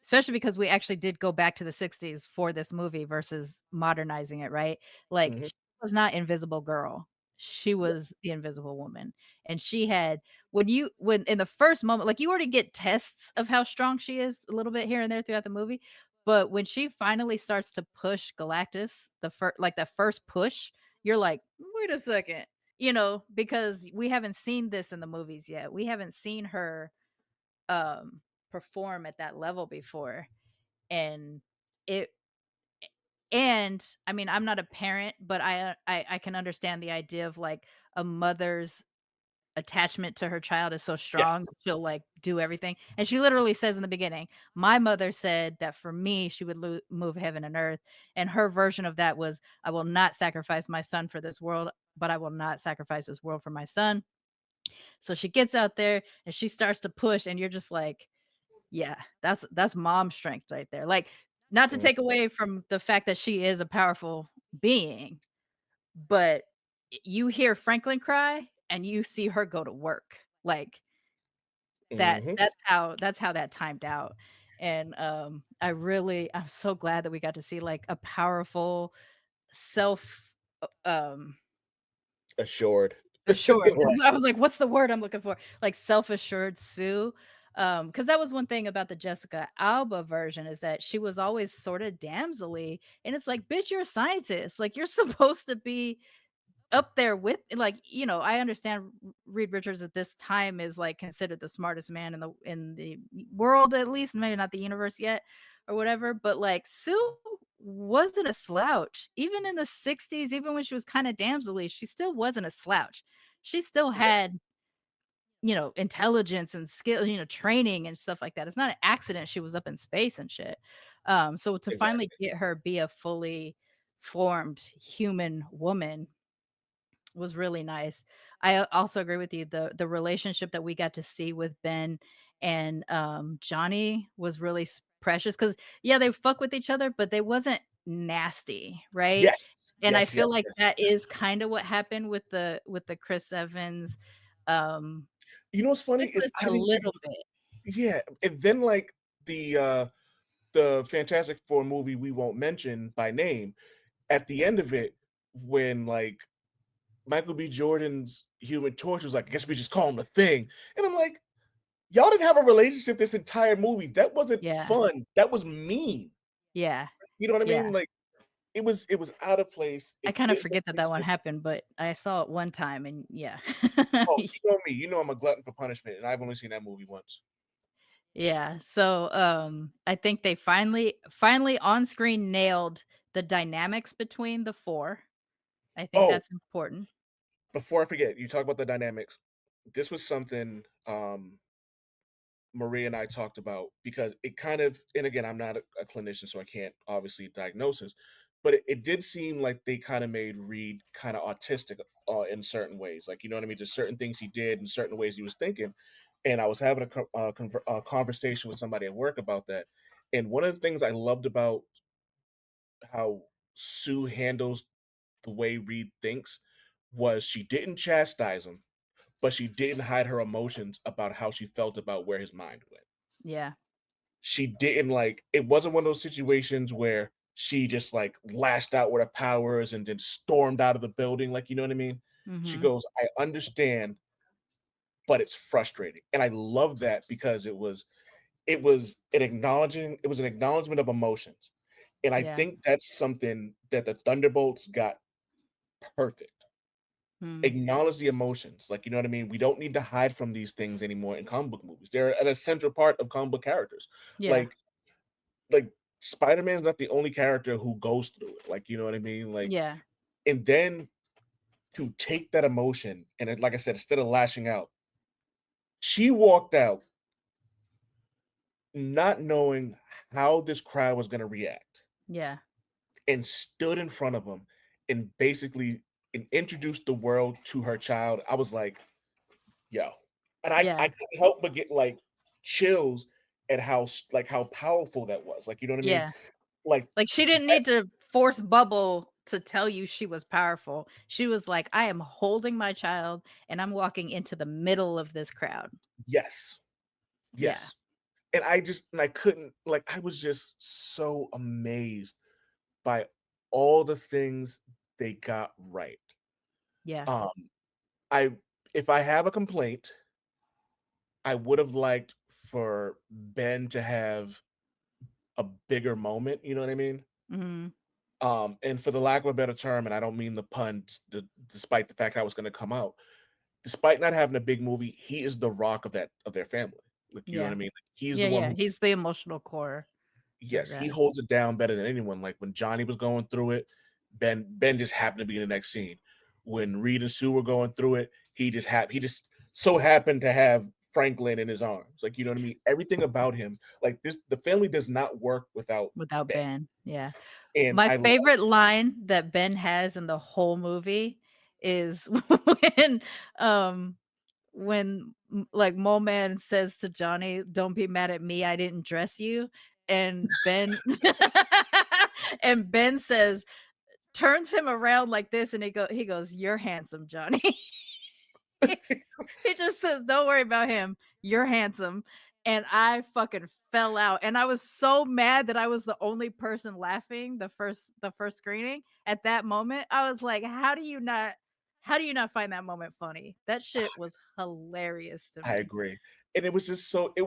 especially because we actually did go back to the '60s for this movie versus modernizing it, right? Like, mhm. she was not Invisible Girl. She was the Invisible Woman, and she had when in the first moment like, you already get tests of how strong she is a little bit here and there throughout the movie, but when she finally starts to push Galactus, the first push, you're like, "Wait a second," because we haven't seen this in the movies yet. We haven't seen her, um, perform at that level before, and it and I mean, I'm not a parent, but I can understand the idea of, like, a mother's attachment to her child is so strong, Yes. she'll, like, do everything, and she literally says in the beginning, "My mother said that for me, she would move heaven and earth," and her version of that was, "I will not sacrifice my son for this world, but I will not sacrifice this world for my son." So she gets out there and she starts to push, and you're just like, yeah, that's mom strength right there. Like, not to Mm, take away from the fact that she is a powerful being, but you hear Franklin cry and you see her go to work. Like mhm. that's how that timed out. And I'm so glad that we got to see like a powerful self Assured. assured. Right. I was like, "What's the word I'm looking for?" Like, self-assured Sue. Because that was one thing about the Jessica Alba version is that she was always sorta damsel-y, and it's like, "Bitch, you're a scientist. Like, you're supposed to be up there with" like, I understand Reed Richards at this time is, like, considered the smartest man in the world, at least, maybe not the universe yet or whatever, but, like, Sue wasn't a slouch. Even in the '60s, even when she was kinda damsel-y, she still wasn't a slouch. She still had, intelligence and skill, training and stuff like that. It's not an accident she was up in space and shit. So to finally Exactly. get her be a fully formed human woman was really nice. I also agree with you. The relationship that we got to see with Ben and Johnny was really precious because yeah, they fuck with each other, but they wasn't nasty, right? Yes. And I Yes, feel yes, like yes, that yes. is kind of what happened with the Chris Evans um You know what's funny is Nicholas I a didn't little really bit. yeah, and then, like, the Fantastic Four movie we won't mention by name, at the end of it, when, like, Michael B. Jordan's Human Torch was like, "I guess we just call him the Thing," and I'm like, "Y'all didn't have a relationship this entire movie. That wasn't Yeah. fun. That was mean." Yeah. You know what I Yeah. mean? Like, it was out of place. I It kind of didn't make forget that any that one sense. happened, but I saw it one time and yeah. Oh, you know me. You know I'm a glutton for punishment, and I've only seen that movie once. Yeah, so, I think they finally on screen nailed the dynamics between the 4. I think Oh, that's important. before I forget, you talk about the dynamics. This was something, Maria and I talked about because it kind of and again, I'm not a clinician, so I can't obviously diagnose this, but it did seem like they kind of made Reed kind of autistic in certain ways. Like, you know what I mean? Just certain things he did and certain ways he was thinking. And I was having a conversation with somebody at work about that. And one of the things I loved about how Sue handles the way Reed thinks was she didn't chastise him, but she didn't hide her emotions about how she felt about where his mind went. Yeah. She didn't like it wasn't one of those situations where she just like lashed out with her powers and then stormed out of the building. Like, you know what I mean? She Mhm. goes, I understand, but it's frustrating. And I love that because it was an acknowledgement of emotions. And I Yeah. think that's something that the Thunderbolts got perfect. Mm. Acknowledge the emotions. Like, you know what I mean? We don't need to hide from these things anymore in comic book movies. They're an essential part of comic book characters. Yeah. Like like Spider-Man's not the only character who goes through it. Like, you know what I mean? Like, Yeah. and then to take that emotion and like I said, instead of lashing out, she walked out not knowing how this crowd was going to react Yeah. and stood in front of them and basically and introduced the world to her child. I was like, yo. And I Yeah. couldn't help but get like chills at how like how powerful that was. Like, you know what I mean? Yeah. Like, she didn't that- need to force Bubble to tell you she was powerful. She was like, "I am holding my child, and I'm walking into the middle of this crowd." yes, Yeah, yes. And I couldn't, like, I was just so amazed by all the things they got right. yeah. Um, I if I have a complaint, I would have liked for Ben to have a bigger moment, you know what I mean? Mhm. And for the lack of a better term, and I don't mean the pun, despite the fact I was gonna come out, despite not having a big movie, he is the rock of their family. Like, you know what I Yeah. mean? Like, he's the Yeah, one yeah, who, he's the emotional core of yes, he that. holds it down better than anyone. Like when Johnny was going through it, Ben just happened to be in the next scene. When Reed and Sue were going through it, he just so happened to have Franklin in his arms. Like, you know what I mean? Everything about him, like this, the family does not work without Without Ben. Ben, yeah. And My I love, favorite line that Ben has in the whole movie is when, um like, Mole Man says to Johnny, "Don't be mad at me, I didn't dress you," and Ben and Ben says turns him around like this, and he goes, "You're handsome, Johnny." He just says, "Don't worry about him. You're handsome." And I fucking fell out. And I was so mad that I was the only person laughing the first screening. At that moment, I was like, how do you not find that moment funny? That shit was hilarious to I me. agree. And it was just so it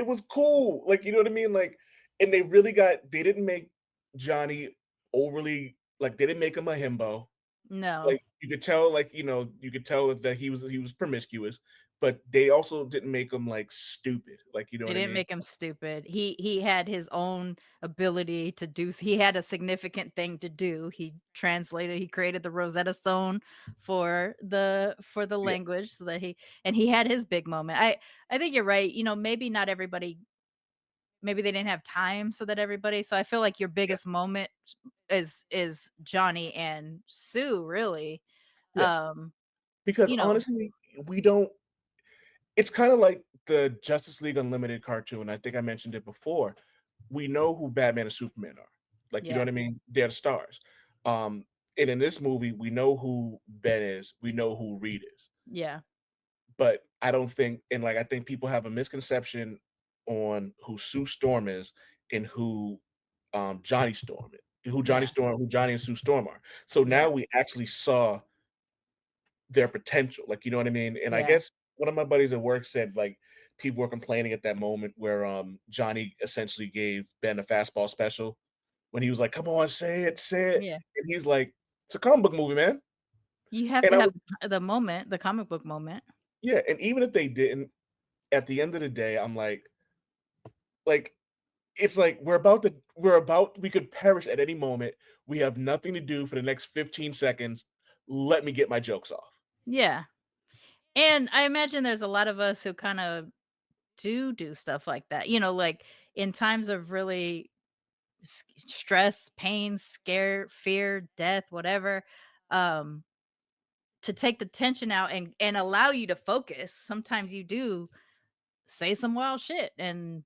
was cool. Like, you know what I mean? Like, and they really got they didn't make Johnny overly, like, they didn't make him a himbo. No. Like, you could tell, like, you could tell that he was promiscuous, but they also didn't make him, like, stupid, like, you know They what I didn't mean? make him stupid. He had his own ability to do he had a significant thing to do. He created the Rosetta Stone for the Yeah, language so that he had his big moment. I think you're right. Maybe not everybody maybe they didn't have time so that everybody so I feel like your yeah, biggest moment is Johnny and Sue, really. yeah. Um, Because, you know, honestly, we don't it's kinda like the Justice League Unlimited cartoon, I think I mentioned it before. We know who Batman and Superman are. Like, you know yeah, what I mean? They're the stars. Um, and in this movie, we know who Ben is, we know who Reed is. yeah, But I don't think, and like I think people have a misconception on who Sue Storm is and who Johnny Storm is, yeah, who Johnny and Sue Storm are. So yeah, now we actually saw their potential. Like, you know what I mean? And I yeah, guess one of my buddies at work said, like, people were complaining at that moment where Johnny essentially gave Ben a fastball special when he was like, "Come on, say it," yeah. and he's like, "It's a comic book movie, man." You have And to I have was, the moment, the comic book moment. yeah, and even if they didn't, at the end of the day, I'm like it's like we could perish at any moment. We have nothing to do for the next 15 seconds. Let me get my jokes off. Yeah. And I imagine there's a lot of us who kind of do stuff like that. Like in times of really stress, pain, scare, fear, death, whatever, um to take the tension out and allow you to focus. Sometimes you do say some wild shit and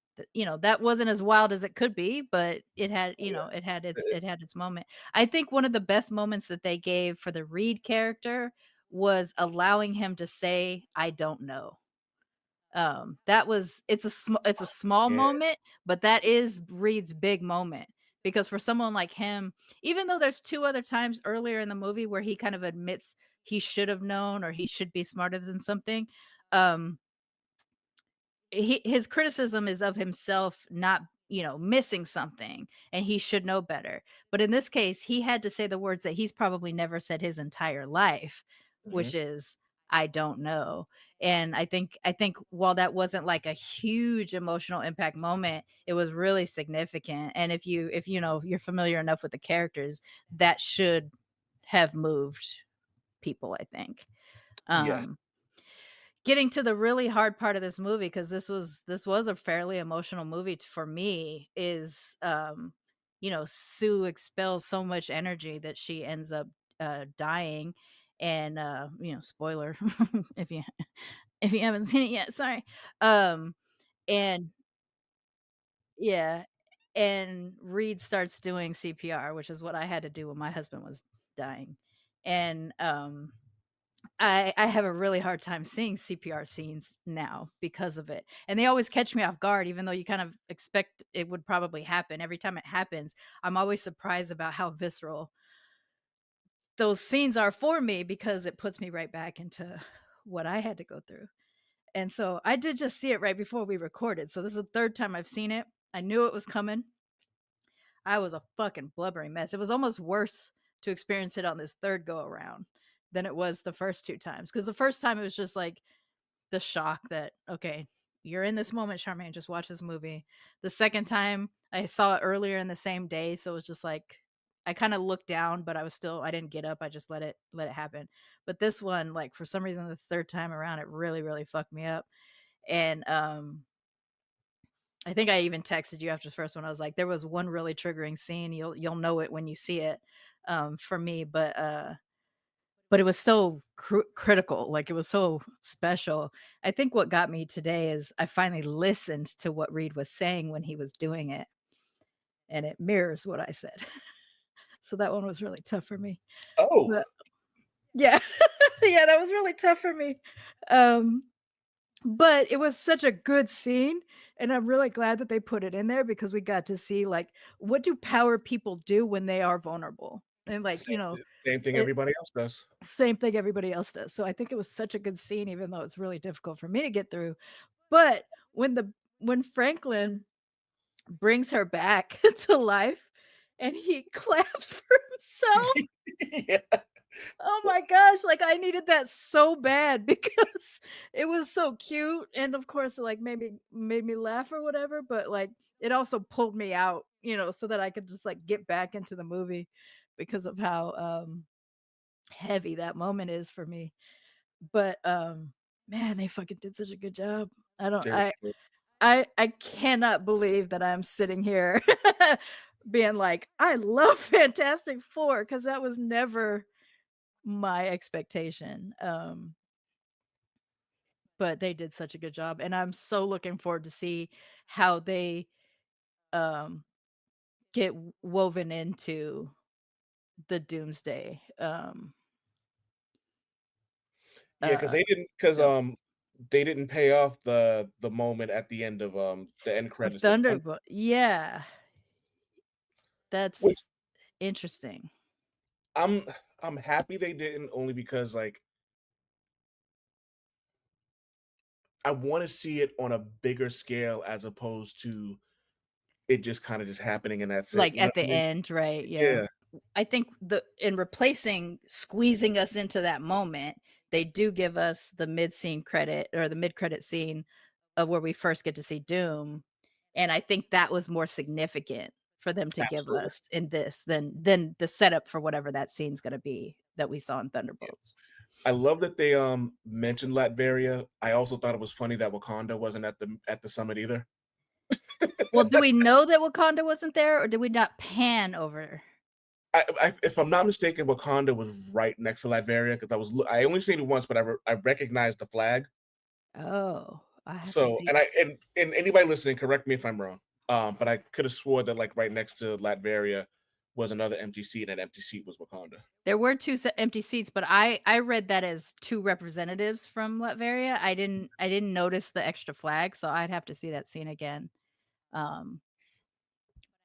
that wasn't as wild as it could be, but it had Oh, yeah. it had its Eh, it had its moment. I think one of the best moments that they gave for the Reed character was allowing him to say I don't know. That was it's a small yeah. moment, but that is Reed's big moment because for someone like him, even though there's two other times earlier in the movie where he kind of admits he should have known or he should be smarter than something, um his criticism is of himself not missing something and he should know better, but in this case he had to say the words that he's probably never said his entire life, Mhm. which is I don't know. And I think while that wasn't like a huge emotional impact moment, it was really significant. And if you're familiar enough with the characters, that should have moved people, I think. Yeah. um Getting to the really hard part of this movie, because this was a fairly emotional movie for me, is Sue expels so much energy that she ends up dying. And spoiler if you if you haven't seen it yet, sorry. And yeah, and Reed starts doing CPR, which is what I had to do when my husband was dying. And I have a really hard time seeing CPR scenes now because of it. And they always catch me off guard, even though you kind of expect it would probably happen. Every time it happens, I'm always surprised about how visceral those scenes are for me because it puts me right back into what I had to go through. And so I did just see it right before we recorded. So this is the third time I've seen it. I knew it was coming. I was a fucking blubbering mess. It was almost worse to experience it on this third go around than it was the first two times. Because the first time it was just like the shock that, okay, you're in this moment, Sharmane, just watch this movie. The second time I saw it earlier in the same day. So it was just like, I kind of looked down, but I didn't get up. I just let it happen. But this one, like for some reason, this third time around, it really, really fucked me up. And I think I even texted you after the first one. I was like, there was one really triggering scene. You'll know it when you see it, for me. But it was so critical. Like it was so special. I think what got me today is I finally listened to what Reed was saying when he was doing it, and it mirrors what I said. So that one was really tough for me. Oh, But yeah, yeah, that was really tough for me. Um, But it was such a good scene, and I'm really glad that they put it in there because we got to see, like, what do power people do when they are vulnerable? And, like, same thing it everybody else does. same thing everybody else does. So I think it was such a good scene, even though it's really difficult for me to get through. But when Franklin brings her back to life and he claps for himself, Yeah. oh my gosh, like, I needed that so bad because it was so cute, and of course, it, like, made me laugh or whatever, but, like, it also pulled me out, so that I could just, like, get back into the movie because of how, heavy that moment is for me. But, man, they fucking did such a good job. I don't I Seriously. I cannot believe that I'm sitting here being like, "I love Fantastic Four," because that was never my expectation. But they did such a good job, and I'm so looking forward to see how they um get woven into the Doomsday Yeah, because uh they didn't because film they didn't pay off the moment at the end of the end of credits with Thunder, Thunderbolt. Yeah, which that's interesting. I'm I'm happy they didn't, only because like I want to see it on a bigger scale as opposed to it just kind of just happening and that's it. Like You know at the what I mean? end, right? Yeah. Yeah, I think the in replacing squeezing us into that moment, they do give us the mid-scene credit or the mid-credit scene of where we first get to see Doom, and I think that was more significant for them to give absolutely. us in this than the setup for whatever that scene's gonna be that we saw in Yeah. Thunderbolts. I love that they mentioned Latveria. I also thought it was funny that Wakanda wasn't at the summit either. Well, do we know that Wakanda wasn't there, or did we not pan over? If I'm not mistaken, Wakanda was right next to Latveria because I only seen it once, but I recognized the flag. Oh, I have to So, see. and anybody listening, correct me if I'm wrong. But I could have swore that like right next to Latveria was another empty seat, and that empty seat was Wakanda. There were 2 empty seats, but I read that as 2 representatives from Latveria. I didn't notice the extra flag, so I'd have to see that scene again. Um,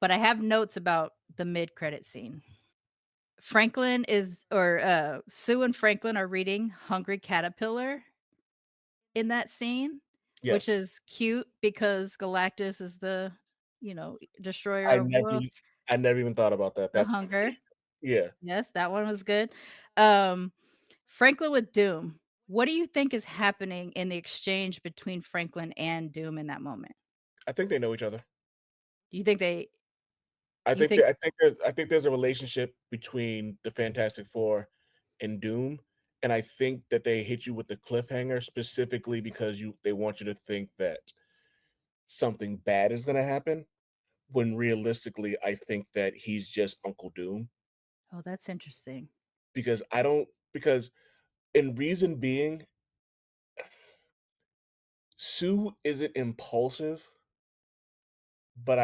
but I have notes about the mid-credit scene. Sue and Franklin are reading Hungry Caterpillar in that scene, which Yes, is cute because Galactus is the, destroyer I of never, worlds, I never even thought about that. the That's hunger. crazy. Yeah, Yes, that one was good. Um, Franklin with Doom. What do you think is happening in the exchange between Franklin and Doom in that moment? I think they know each other. Do you think they I you think think that I think there's a relationship between the Fantastic Four and Doom, and I think that they hit you with the cliffhanger specifically because they want you to think that something bad is going to happen. When realistically, I think that he's just Uncle Doom Oh, that's interesting. because I don't because in reason being, Sue isn't impulsive, but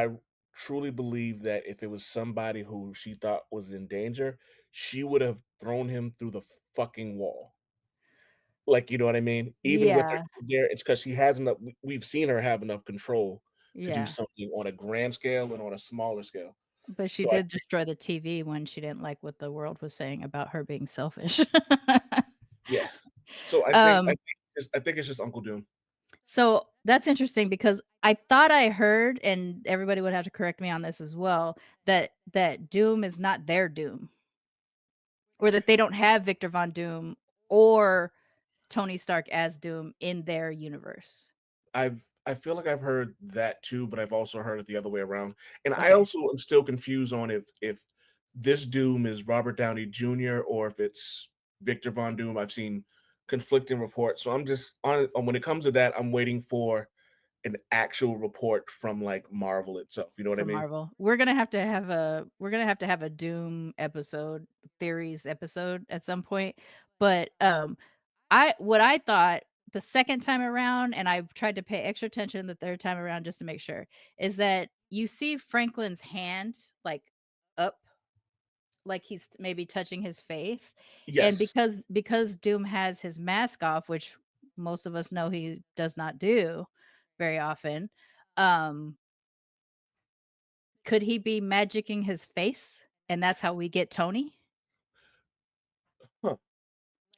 truly believe that if it was somebody who she thought was in danger, she would have thrown him through the fucking wall. Like, you know what I mean? Even with her Yeah, there, it's because she has enough we've seen her have enough control to do yeah. something on a grand scale and on a smaller scale. But she So I did destroy the TV when she didn't like what the world was saying about her being selfish. yeah. So Um, I think it's just Uncle Doom. so that's interesting because I thought I heard, and everybody would have to correct me on this as well, that Doom is not their Doom, or that they don't have Victor Von Doom or Tony Stark as Doom in their universe. I feel like I've heard that too, but I've also heard it the other way around. And I Okay, also am still confused on if this Doom is Robert Downey Jr. or if it's Victor Von Doom. I've seen conflicting reports. So I'm just on when it comes to that, I'm waiting for an actual report from like Marvel itself. You know what I from mean? Marvel. We're gonna have to have a Doom episode, theories episode at some point. But I thought the second time around, and I tried to pay extra attention the third time around just to make sure, is that you see Franklin's hand like up, like he's maybe touching his face. And Yes. because Doom has his mask off, which most of us know he does not do very often, um, could he be magicking his face? And that's how we get Tony? Huh.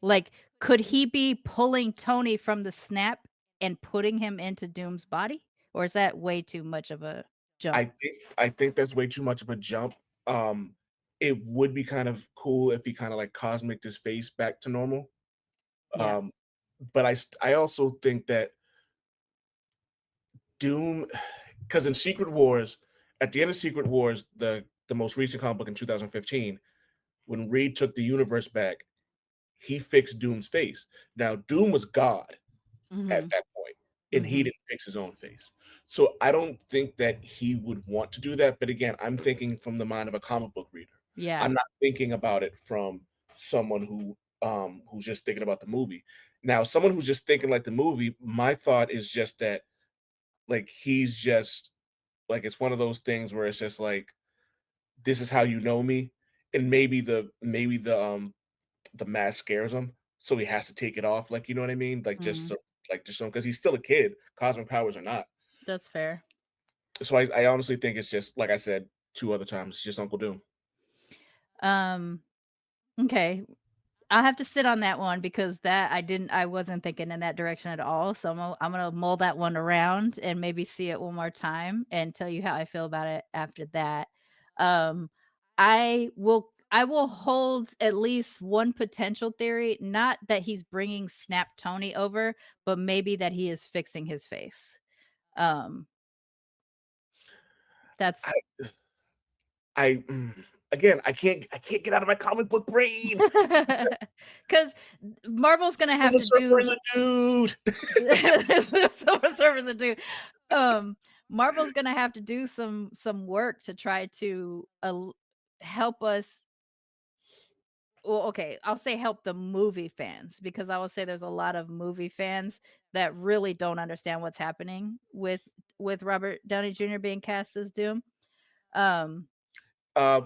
Like, could he be pulling Tony from the snap and putting him into Doom's body? Or is that way too much of a jump? I think that's way too much of a jump. Um, it would be kind of cool if he kind of like cosmic his face back to normal. Yeah. Um, but I also think that Doom, because in Secret Wars, at the end of Secret Wars, the most recent comic book in 2015, when Reed took the universe back, he fixed Doom's face. Now Doom was God at Mhm. that point, and he Mhm. didn't fix his own face. So I don't think that he would want to do that. But again, I'm thinking from the mind of a comic book reader. Yeah. I'm not thinking about it from someone who's just thinking about the movie. Now, someone who's just thinking like the movie, my thought is just that like he's just like it's one of those things where it's just like this is how you know me, and maybe the mask scares him, so he has to take it off. Like you know what I mean? Mhm. Like just so because he's still a kid, cosmic powers are not. That's fair. So I honestly think it's just like I said two other times, it's just Uncle Doom. Um, okay. I'll have to sit on that one because I wasn't thinking in that direction at all. So I'm gonna mull that one around and maybe see it one more time and tell you how I feel about it after that. Um, I will hold at least one potential theory, not that he's bringing Snap Tony over, but maybe that he is fixing his face. Um, I that's again, I can't get out of my comic book brain. because Marvel's gonna have Silver to Surfer do is a dude. Silver Surfer's a dude. Marvel's gonna have to do some work to try to help us. Well, okay, I'll say help the movie fans because I will say there's a lot of movie fans that really don't understand what's happening with Robert Downey Jr. being cast as Doom. Um,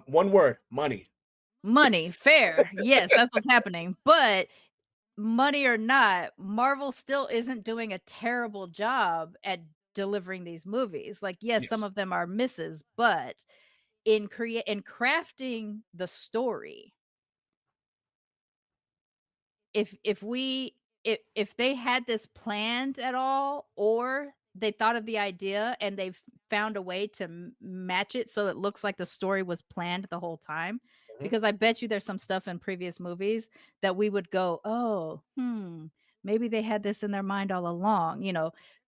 One word, money. money, fair, yes, that's what's happening. But money or not, Marvel still isn't doing a terrible job at delivering these movies. Like, yes, some Yes. of them are misses, but in crafting the story, if they had this planned at all, or they thought of the idea and they've found a way to match it so it looks like the story was planned the whole time, Mhm. because I bet you there's some stuff in previous movies that we would go, oh, maybe they had this in their mind all along.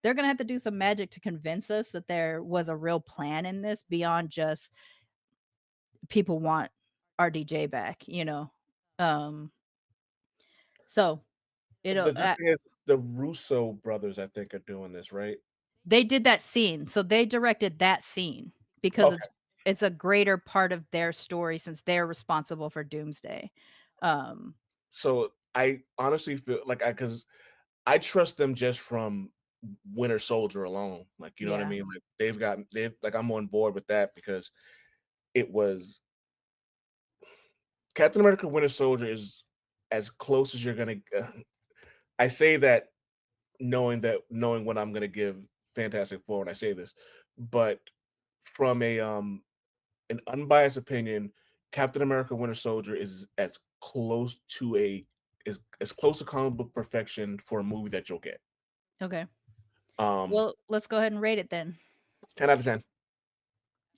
They're gonna have to do some magic to convince us that there was a real plan in this beyond just people want RDJ back. um so it'll The good thing is the Russo brothers, I think, are doing this, right? They did that scene, so they directed that scene because Okay. it's a greater part of their story since they're responsible for Doomsday. Um, So I honestly feel like I because I trust them just from Winter Soldier alone. Like, you know what I Yeah. mean? Like they've like I'm on board with that because it was Captain America Winter Soldier is as close as you're gonna. I say that knowing what I'm gonna give Fantastic Four when I say this, but from a an unbiased opinion, Captain America Winter Soldier is as close to comic book perfection for a movie that you'll get. Okay. Um, Well, let's go ahead and rate it then. 10 out of 10.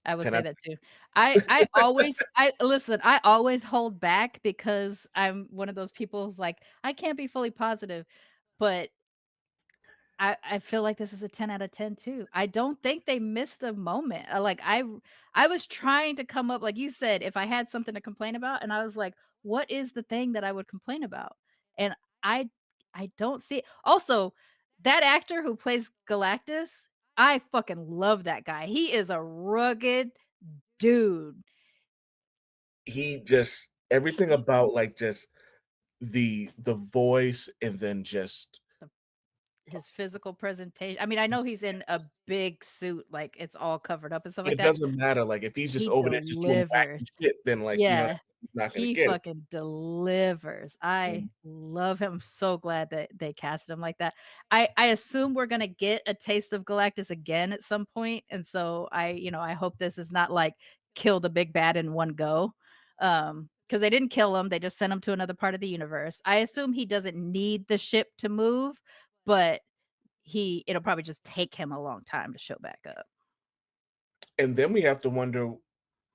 I would 10 say out of that too. I listen, I always hold back because I'm one of those people who's like, I can't be fully positive, but I feel like this is a 10 out of 10 too. I don't think they missed a moment. I was trying to come up like you said, if I had something to complain about, and I was like, what is the thing that I would complain about? And I I don't see it. Also, that actor who plays Galactus, I fucking love that guy. He is a rugged dude. He just everything He about like just the voice and then just the his physical presentation. I mean, I know he's in a big suit, like it's all covered up and stuff but like it that. doesn't matter. Like if he's just He over there just doing delivers. wacky shit, then like you know Yeah, he's not gonna he get it. fucking delivers. I Mm. love him. I'm so glad that they casted him like that. I assume we're gonna get a taste of Galactus again at some point, and so I hope this is not like kill the big bad in one go. Because they didn't kill him, they just sent him to another part of the universe. I assume he doesn't need the ship to move, but it'll probably just take him a long time to show back up. And then we have to wonder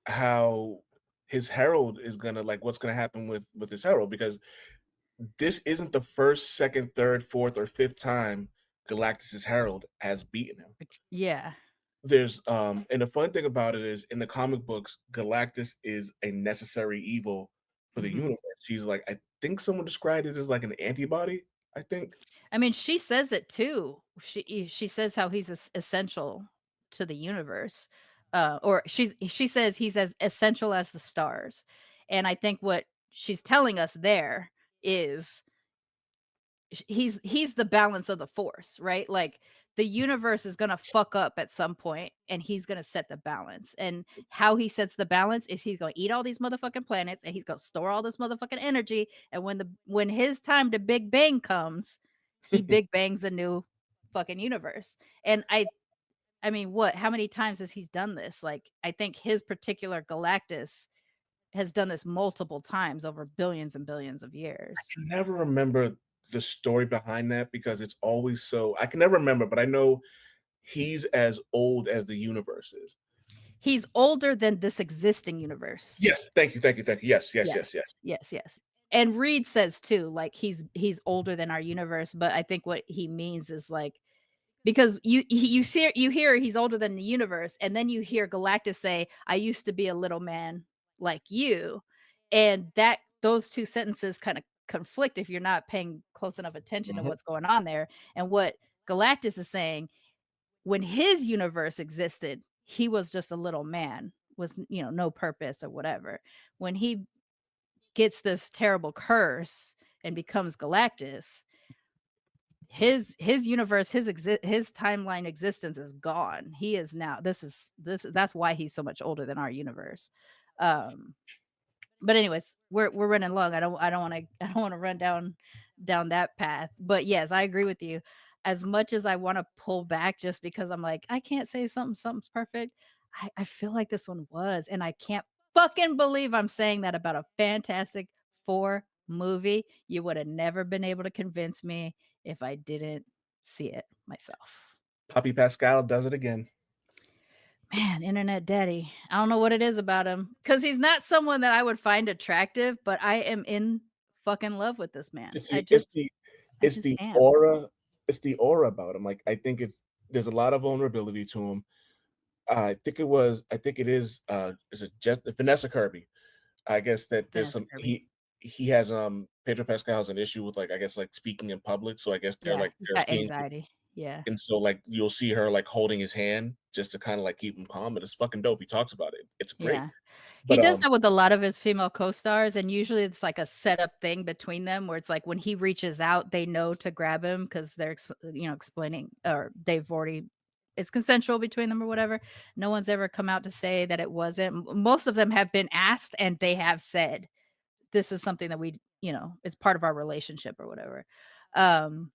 how his herald is gonna like what's gonna happen with his herald because this isn't the first, second, third, fourth, or fifth time Galactus's herald has beaten him. Yeah. There's and the fun thing about it is in the comic books, Galactus is a necessary evil for the Mhm. universe. He's like, I think someone described it as like an antibody, I think. I mean, she says it too. She says how he's essential to the universe, or she says he's as essential as the stars, and I think what she's telling us there is he's the balance of the force, right? Like the universe is gonna fuck up at some point, and he's gonna set the balance. And how he sets the balance is he's gonna eat all these motherfucking planets, and he's gonna store all this motherfucking energy. And when his time to Big Bang comes, he Big Bangs a new fucking universe. And I mean, what? How many times has he done this? Like, I think his particular Galactus has done this multiple times over billions and billions of years. Can never remember the story behind that because it's always so I can never remember, but I know he's as old as the universe is. He's older than this existing universe. Yes, thank you, thank you, thank you. Yes, yes, Yes, yes, yes. yes, yes. And Reed says too, like he's older than our universe, but I think what he means is like because you hear he's older than the universe, and then you hear Galactus say, "I used to be a little man like you," and that those two sentences kind of conflict if you're not paying close enough attention to Mhm. what's going on there. And what Galactus is saying when his universe existed, he was just a little man with, no purpose or whatever. When he gets this terrible curse and becomes Galactus, his universe, his timeline existence is gone. He is now this that's why he's so much older than our universe. Um but anyways, we're running long. I don't want to I don't want to run down that path. But yes, I agree with you. As much as I want to pull back just because I'm like, I can't say something's perfect. I feel like this one was, and I can't fucking believe I'm saying that about a Fantastic Four movie. You would have never been able to convince me if I didn't see it myself. Poppy Pascal does it again. Man, internet daddy. I don't know what it is about him because he's not someone that I would find attractive, but I am in fucking love with this man. It's the it's the I it's just the am. aura it's the aura about him. Like I think there's a lot of vulnerability to him. I think it is it just Vanessa Kirby. I guess that there's Vanessa some Kirby. he has Pedro Pascal has an issue with like I guess like speaking in public. So I guess they're Yeah, like he's they're got seeing anxiety. Yeah. And so, like, you'll see her, like, holding his hand just to kinda, like, keep him calm, and it's fucking dope. He talks about it. It's great. Yeah. He But, does that with a lot of his female co-stars, and usually it's like a setup thing between them where it's like when he reaches out, they know to grab him because they're explaining or they've already it's consensual between them or whatever. No one's ever come out to say that it wasn't. Most of them have been asked and they have said, "This is something that we, is part of our relationship," or whatever. Um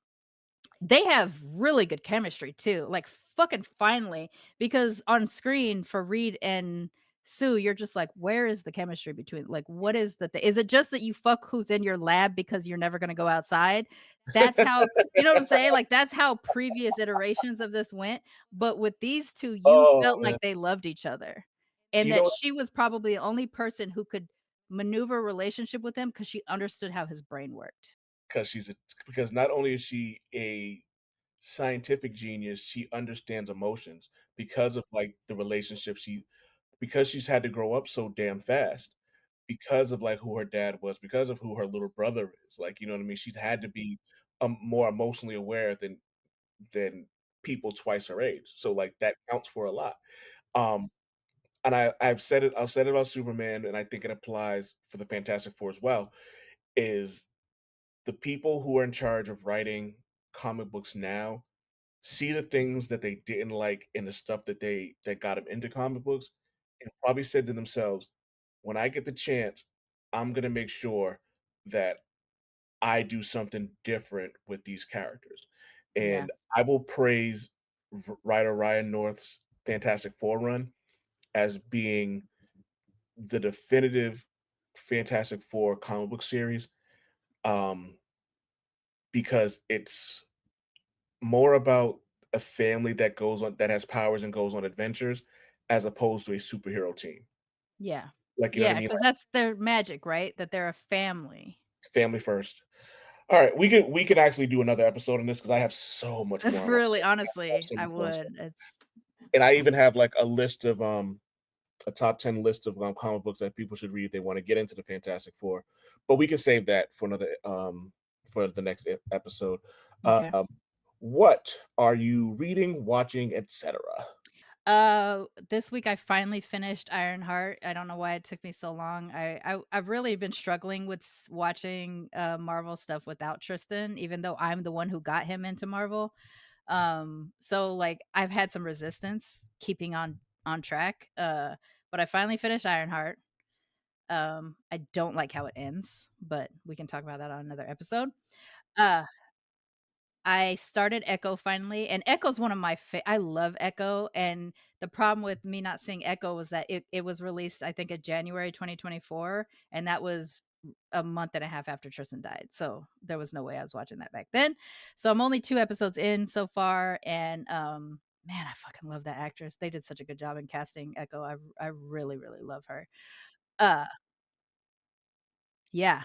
They have really good chemistry too, like, fucking finally, because on screen for Reed and Sue, you're just like, "Where is the chemistry between like, what is the thing? Is it just that you fuck who's in your lab because you're never gonna go outside?" That's how you know what I'm saying? Like, that's how previous iterations of this went, but with these 2, you Oh, felt man. like they loved each other, and You that know, she was probably the only person who could maneuver a relationship with him because she understood how his brain worked. because not only is she a scientific genius, she understands emotions because of, like, the relationship because she's had to grow up so damn fast, because of, like, who her dad was, because of who her little brother is, like, you know what I mean? She's had to be, more emotionally aware than people twice her age, so, like, that counts for a lot. Um, and I'll said it about Superman, and I think it applies for the Fantastic Four as well, is the people who are in charge of writing comic books now see the things that they didn't like in the stuff that got them into comic books, and probably said to themselves, "When I get the chance, I'm gonna make sure that I do something different with these characters." Yeah, And I will praise writer Ryan North's Fantastic Four run as being the definitive Fantastic Four comic book series, um, because it's more about a family that has powers and goes on adventures as opposed to a superhero team. yeah. Like, you know what I Yeah, mean? because Like, that's their magic, right? That they're a family. family first. Alright, we could actually do another episode on this because I have so much more on my Really, plate. I have honestly, so I much more stuff. would. It's And I even have, like, a top 10 list of, comic books that people should read if they wanna get into the Fantastic Four, but we can save that for the next episode. okay. Um, what are you reading, watching, etcetera? This week I finally finished Ironheart. I don't know why it took me so long. I've really been struggling with watching Marvel stuff without Tristan, even though I'm the one who got him into Marvel. So like I've had some resistance keeping on track. But I finally finished Ironheart. I don't like how it ends, but we can talk about that on another episode. Uh I started Echo finally, and Echo's one of my I love Echo, and the problem with me not seeing Echo was that it was released, I think, in January 2024, and that was a month and a half after Tristan died, so there was no way I was watching that back then. So I'm only 2 episodes in so far, and, man, I fucking love that actress. They did such a good job in casting Echo. I really, really love her. Uh, yeah.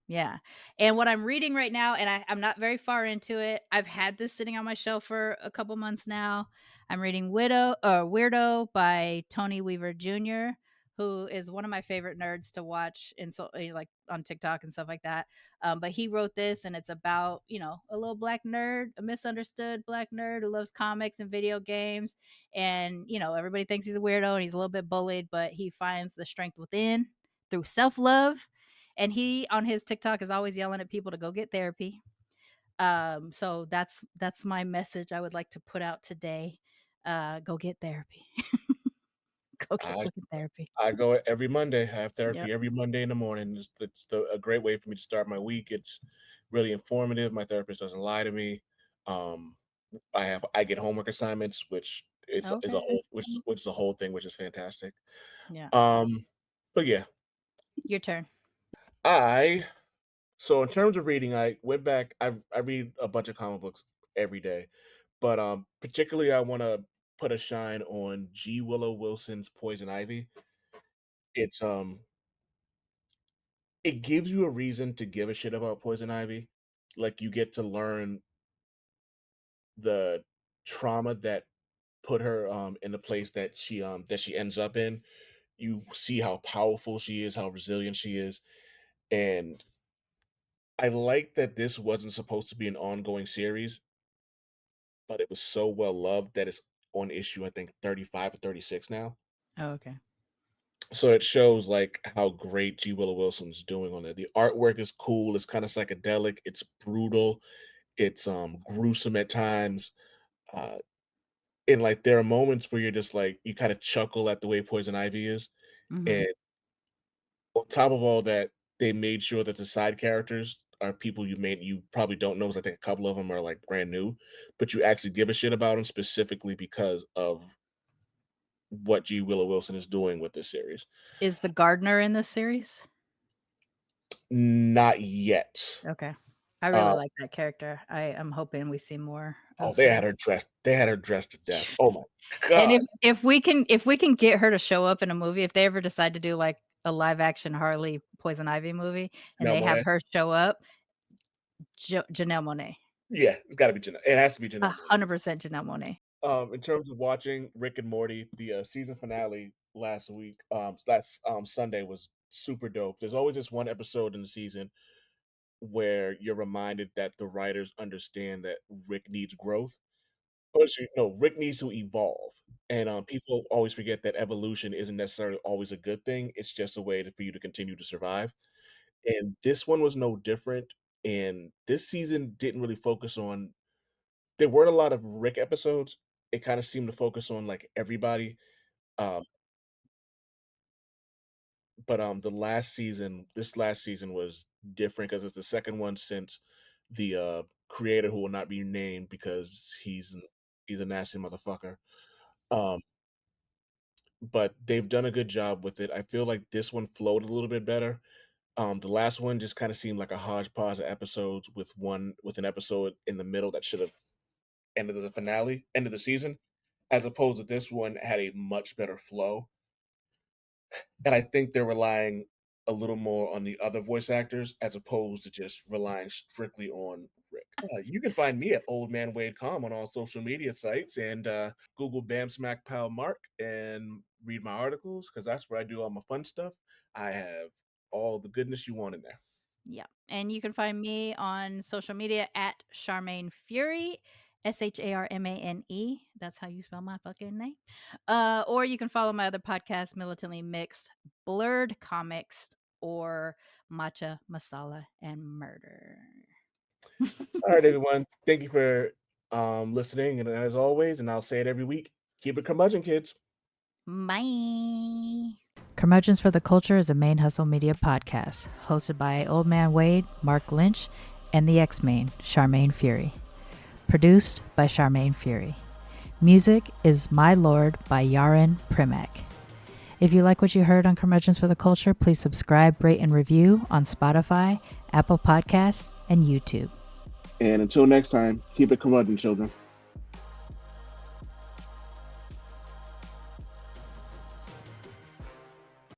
Yeah, and what I'm reading right now, and I'm not very far into it. I've had this sitting on my shelf for a couple months now. I'm reading Weirdo by Tony Weaver Jr., who is one of my favorite nerds to watch in like on TikTok and stuff like that. But he wrote this, and it's about a little black nerd, a misunderstood black nerd who loves comics and video games, and everybody thinks he's a weirdo and he's a little bit bullied, but he finds the strength within through self love, and he on his TikTok is always yelling at people to go get therapy. So that's my message I would like to put out today. Go get therapy. Go get I fucking therapy. I go every Monday. I have Yep. therapy every Monday in the morning. A great way for me to start my week. It's really informative. My therapist doesn't lie to me. Um, I get homework assignments, which is a Okay. which is a whole thing, which is fantastic. Yeah. Um, but yeah, Your turn. I so in terms of reading, I went back. I read a bunch of comic books every day, but particularly I want to put a shine on G. Willow Wilson's Poison Ivy. It's it gives you a reason to give a shit about Poison Ivy. Like, you get to learn the trauma that put her, in the place that she ends up in. You see how powerful she is, how resilient she is, and I like that this wasn't supposed to be an ongoing series. but it was so well loved that it's on issue, I think 35 or 36 now. Oh, okay. So it shows like how great G. Willow Wilson's doing on it. The artwork is cool. It's kind of psychedelic. It's brutal. It's gruesome at times. Uh, and like there are moments where you're just like you kind of chuckle at the way Poison Ivy is. Mm-hmm. And on top of all that, they made sure that the side characters are people you probably don't know. 'Cause I think a couple of them are like brand new, but you actually give a shit about them specifically because of what G. Willow Wilson is doing with this series. Is the gardener in this series? Not yet. Okay. I really Uh, like that character. I am hoping we see more oh, of they her. had her dressed. They had her dressed to death. Oh my And god! if we can get her to show up in a movie, if they ever decide to do like a live action Harley Poison Ivy movie and Janelle they have Monáe. her show up, Janelle Monáe. Yeah, it's got to be Janelle. It has to be Janelle Monáe. 100% Janelle Monáe. In terms of watching Rick and Morty, the season finale last Sunday was super dope. There's always this one episode in the season where you're reminded that the writers understand that Rick needs growth. Or actually, no, Rick needs to evolve. And people always forget that evolution isn't necessarily always a good thing. It's just a way for you to continue to survive. And this one was no different. And this season didn't really focus on. There weren't a lot of Rick episodes. It kind of seemed to focus on like everybody. Um, but this last season was different because it's the second one since the creator who will not be named because he's a nasty motherfucker. Um, but they've done a good job with it. I feel like this one flowed a little bit better. The last one just kind of seemed like a hodgepodge of episodes with an episode in the middle that should have ended the finale, end of the season, as opposed to this one had a much better flow. And I think they're relying a little more on the other voice actors as opposed to just relying strictly on Rick. You can find me at Old Man Wade Com on all social media sites and Google Bam Smack Pow Mark and read my articles because that's where I do all my fun stuff. I have all the goodness you want in there. Yeah. And you can find me on social media at Sharmane Fury, Sharmane. That's how you spell my fucking name. Or you can follow my other podcast, Militantly Mixed, BLERDcoMIXed, or Matcha, Masala, and Murder. All right, everyone. Thank you for listening. And as always, and I'll say it every week, keep it curmudgeon, kids. Bye. Curmudgeons for the Culture is a Main Hustle Media podcast, hosted by Old Man Wade, Mark Lynch, and the X-Main, Sharmane Fury. Produced by Sharmane Fury. Music is My Lord by Yaren Primack. If you like what you heard on Curmudgeons for the Culture, please subscribe, rate, and review on Spotify, Apple Podcasts, and YouTube. And until next time, keep it curmudgeon, children.